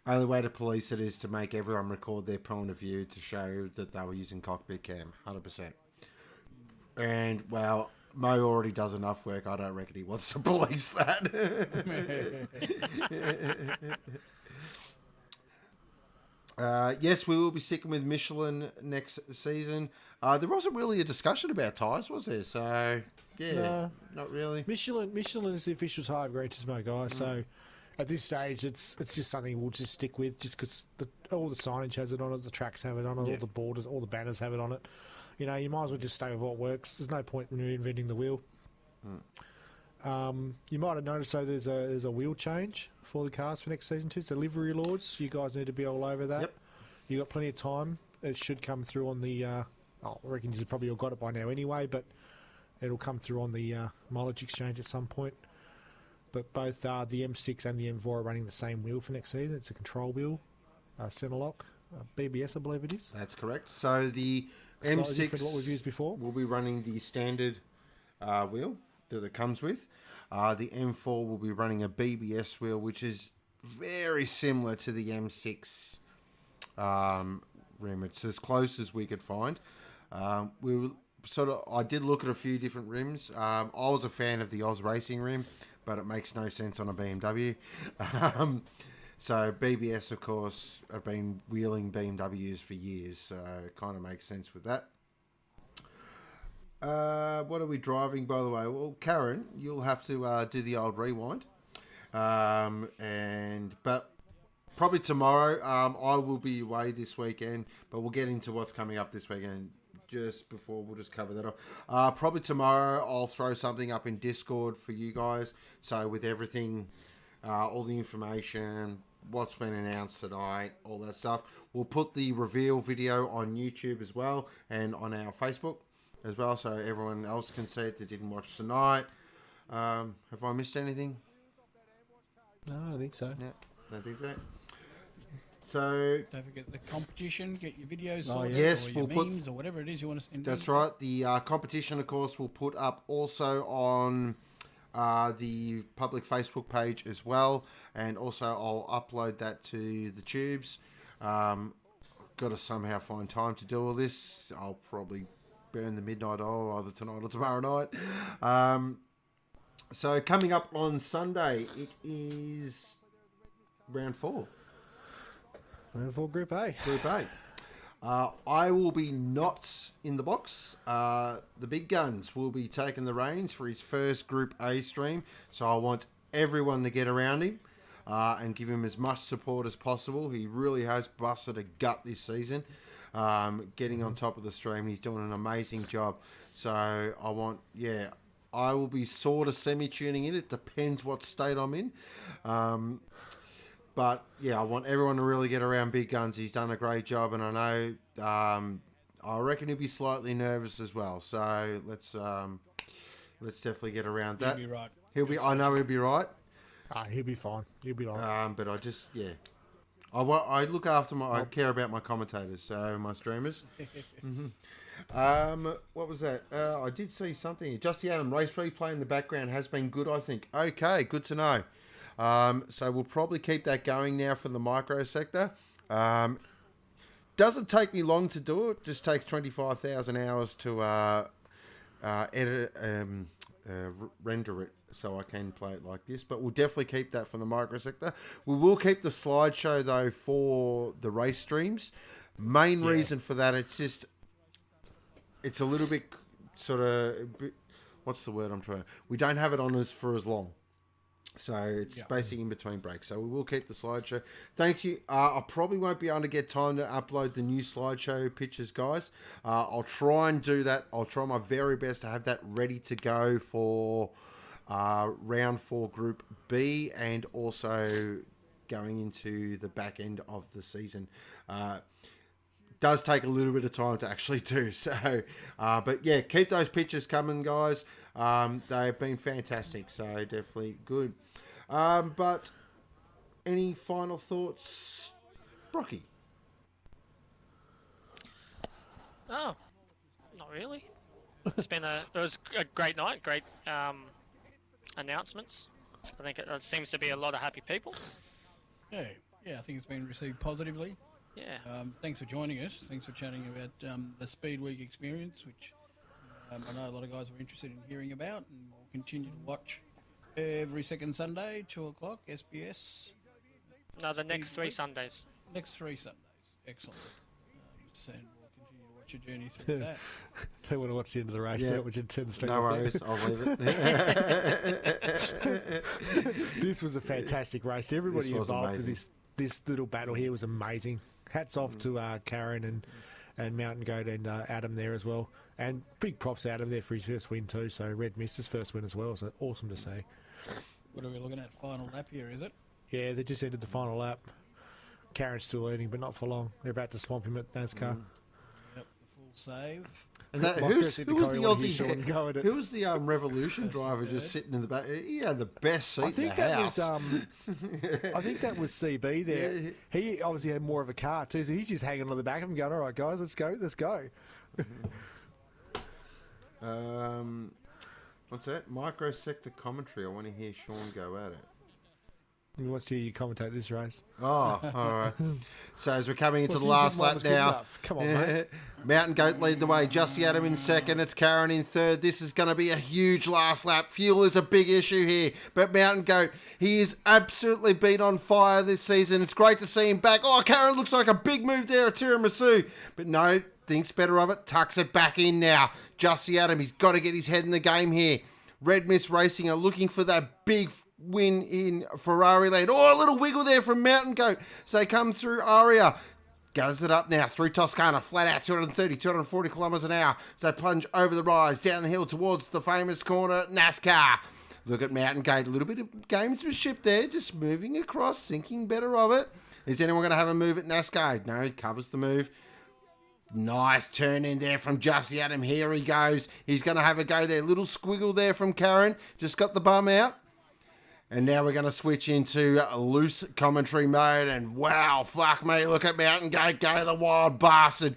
Only way to police it is to make everyone record their point of view to show that they were using cockpit cam. 100%. And, well, Mo already does enough work. I don't reckon he wants to police that. Yes, we will be sticking with Michelin next season. There wasn't really a discussion about tyres, was there? So, yeah,
No.
not really.
Michelin is the official tyre of Gran Turismo, guys. So at this stage, it's just something we'll just stick with, just because all the signage has it on it, the tracks have it on it,
Yeah.
all the borders, all the banners have it on it. You know, you might as well just stay with what works. There's no point in reinventing the wheel. You might have noticed, though, there's a wheel change for the cars for next season too. So livery lords, you guys need to be all over that.
Yep.
You got plenty of time. It should come through on the. I reckon you've probably all got it by now anyway, but it'll come through on the mileage exchange at some point. But both the M6 and the M4 are running the same wheel for next season. It's a control wheel, center lock, BBS, I believe it is.
That's correct. So the
Slightly different
M6
to what we've used before.
will be running the standard wheel that it comes with. The M4 will be running a BBS wheel, which is very similar to the M6 rim. It's as close as we could find. We were I did look at a few different rims. I was a fan of the Oz Racing rim, but it makes no sense on a BMW. So BBS, of course, have been wheeling BMWs for years, so it kind of makes sense with that. What are we driving, by the way? Well, Karen, you'll have to do the old rewind. But probably tomorrow, I will be away this weekend, but we'll get into what's coming up this weekend just before. We'll just cover that off. Probably tomorrow, I'll throw something up in Discord for you guys. So with everything, all the information, what's been announced tonight, all that stuff. We'll put the reveal video on YouTube as well and on our Facebook as well, so everyone else can see it that didn't watch tonight. Have I missed anything?
No, I don't think so.
No, I don't think so. So
Don't forget the competition. Get your videos
Oh,
sorted,
yeah.
Yes,
or your
we'll put-
memes, or whatever it is you want to send.
that's right. The competition, of course, we'll put up also on the public Facebook page as well, and also I'll upload that to the tubes. Got to somehow find time to do all this. I'll probably burn the midnight oil either tonight or tomorrow night. So coming up on Sunday, it is round 4.
Round 4, Group A.
Group A. I will be not in the box. The big guns will be taking the reins for his first Group A stream. So I want everyone to get around him and give him as much support as possible. He really has busted a gut this season, getting on top of the stream. He's doing an amazing job. So I will be sort of semi-tuning in. It depends what state I'm in. But yeah, I want everyone to really get around Big Guns. He's done a great job, and I know I reckon he'll be slightly nervous as well. So let's definitely get around that.
He'll be right.
I know he'll be right.
He'll be fine. He'll be all right.
But I look after I care about my commentators, so my streamers. What was that? I did see something. Just the Adam race replay in the background has been good, I think. Okay, good to know. So we'll probably keep that going now for the microsector. Doesn't take me long to do it. Just takes 25,000 hours to edit, render it, so I can play it like this. But we'll definitely keep that for the microsector. We will keep the slideshow though for the race streams. Main reason for that, it's a little bit sort of, what's the word I'm trying? We don't have it on us for as long. So it's basically in between breaks. So we will keep the slideshow. Thank you. I probably won't be able to get time to upload the new slideshow pictures, guys. I'll try and do that. I'll try my very best to have that ready to go for round 4 Group B, and also going into the back end of the season. Does take a little bit of time to actually do so. But yeah, keep those pictures coming, guys. They've been fantastic, so definitely good. But any final thoughts, Brocky?
Oh, not really. It was a great night. Great announcements. I think it seems to be a lot of happy people.
Yeah, I think it's been received positively.
Yeah.
Thanks for joining us. Thanks for chatting about the Speedweek experience, which I know a lot of guys are interested in hearing about, and we'll continue to watch every second Sunday, 2 o'clock, SBS.
No, the next 3 Sundays.
Next 3 Sundays. Excellent. And we'll continue to watch your journey through that.
They want to watch the end of the race.
Yeah.
They don't want you to turn the stream
No
off.
worries, I'll leave it.
This was a fantastic race. Everybody
This was
involved
amazing.
with this little battle here was amazing. Hats off to Karen and Mountain Goat and Adam there as well. And big props to Adam there for his first win too. So Red missed his first win as well. So awesome to see.
What are we looking at? Final lap here, is it?
Yeah, they just entered the final lap. Karen's still leading, but not for long. They're about to swamp him at NASCAR.
Yep, the full save.
And that,
Like
who
Chris
was
said,
the
Corey wanted to hear Sean
Aussie?
go at it.
Who was the Revolution driver just sitting in the back? He had the best seat
I think
in the
that
house.
was I think that was CB there.
Yeah.
He obviously had more of a car too, so he's just hanging on the back of him, going, "All right, guys, let's go."
What's that? Microsector commentary. I want to hear Sean go at it.
He wants to hear you commentate this race.
Oh, all right. So as we're coming into
Well,
the
you
last
think mine
lap
was good
now.
enough? Come on, mate.
Mountain Goat lead the way. Justy Adam in second. It's Karen in third. This is going to be a huge last lap. Fuel is a big issue here. But Mountain Goat, he is absolutely been on fire this season. It's great to see him back. Oh, Karen looks like a big move there, a tiramisu. But no, thinks better of it. Tucks it back in now. Justy Adam, he's got to get his head in the game here. Red Mist Racing are looking for that big win in Ferrari land. Oh, a little wiggle there from Mountain Goat. So they come through Aria. Gathers it up now through Toscana, flat out 230, 240 kilometres an hour. So they plunge over the rise, down the hill towards the famous corner, NASCAR. Look at Mountain Goat, a little bit of gamesmanship there, just moving across, thinking better of it. Is anyone going to have a move at NASCAR? No, he covers the move. Nice turn in there from Justy Adam. Here he goes. He's going to have a go there. Little squiggle there from Karen. Just got the bum out. And now we're going to switch into loose commentary mode. And wow, fuck me. Look at Mountain Goat go, the wild bastard.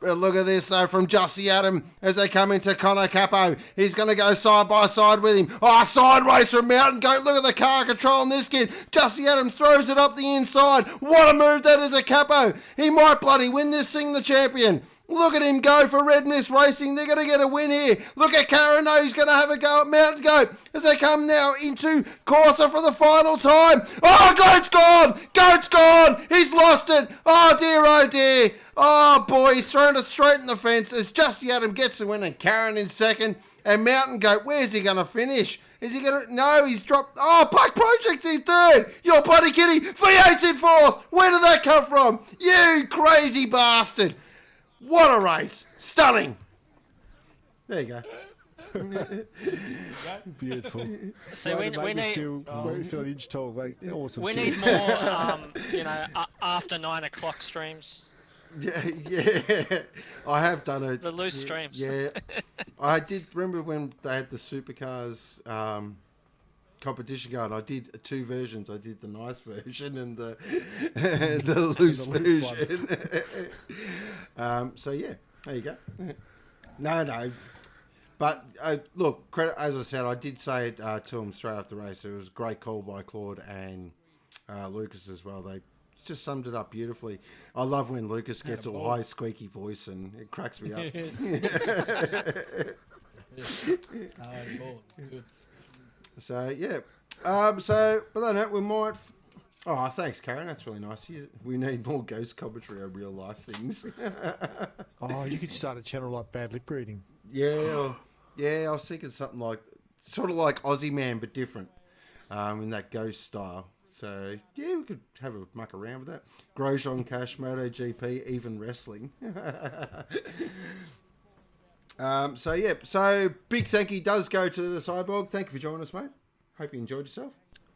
But look at this, though, from Jussie Adam as they come into Connor Capo. He's going to go side by side with him. Oh, sideways from Mountain Goat. Look at the car control on this kid. Jussie Adam throws it up the inside. What a move that is, a Capo. He might bloody win this thing, the champion. Look at him go for Red Mist Racing. They're going to get a win here. Look at Carano. He's going to have a go at Mountain Goat as they come now into Corsa for the final time. Oh, Goat's gone. Goat's gone. He's lost it. Oh, dear, oh, dear. Oh, boy, he's thrown it straight in the fence as Justy Adam gets the win and Karen in second. And Mountain Goat, where's he going to finish? Is he going to... No, he's dropped... Oh, Black Project in third. You're bloody kidding. V8's in fourth. Where did that come from? You crazy bastard. What a race. Stunning. There you go.
Beautiful.
So we need...
We feel an inch tall. Like, awesome.
We need more, after 9 o'clock streams.
Yeah. I have done it.
The loose streams.
Yeah. I did remember when they had the supercars competition going. I did 2 versions. I did the nice version and the loose version. So yeah, there you go. No. But look, credit, as I said, I did say it to him straight after the race. It was a great call by Claude and Lucas as well. They just summed it up beautifully. I love when Lucas gets all high, squeaky voice, and it cracks me up.
Good.
So yeah, but I don't know. We might. Oh, thanks, Karen. That's really nice. We need more ghost commentary on real life things.
Oh, you could start a channel like Bad Lip Reading.
Yeah. I was thinking something like, sort of like Aussie Man, but different, in that ghost style. So yeah, we could have a muck around with that. Grosjean, Cash, MotoGP, even wrestling. So big thank you does go to the Cyborg. Thank you for joining us, mate. Hope you enjoyed yourself.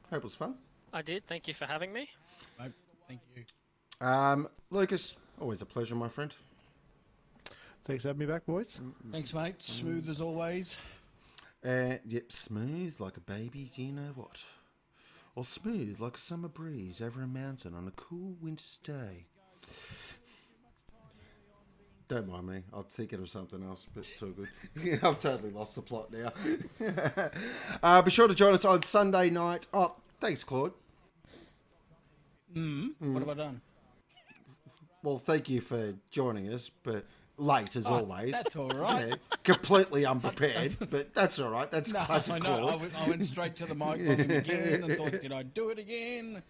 Hope it was fun.
I did. Thank you for having me.
Nope, thank you.
Lucas, always a pleasure, my friend.
Thanks for having me back, boys.
Thanks, mate. Smooth as always.
Yep, smooth like a baby, you know what? Or smooth like a summer breeze over a mountain on a cool winter's day. Don't mind me. I'm thinking of something else, but it's all good. I've totally lost the plot now. Be sure to join us on Sunday night. Oh, thanks, Claude.
What have I done?
Well, thank you for joining us, but late as always.
That's all right.
Yeah, completely unprepared, but that's all right. That's classic
I know.
Claude.
I went straight to the mic again and thought, could I do it again?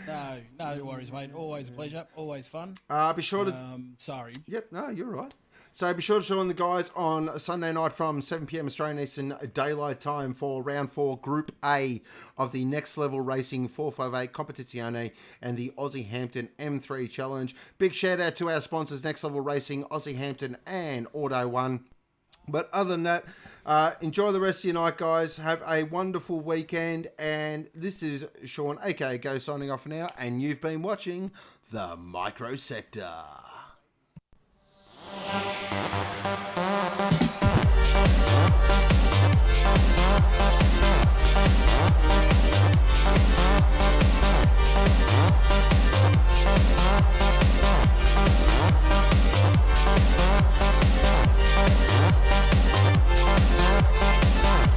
No worries, mate. Always a pleasure. Always fun.
Be sure to...
Sorry.
Yep, no, you're right. So be sure to join the guys on Sunday night from 7 p.m. Australian Eastern Daylight Time for Round 4 Group A of the Next Level Racing 458 Competizione and the Aussie Hampton M3 Challenge. Big shout out to our sponsors, Next Level Racing, Aussie Hampton and Auto One. But other than that, enjoy the rest of your night, guys. Have a wonderful weekend. And this is Sean, aka Go, signing off for now. And you've been watching the MICROSECTOR.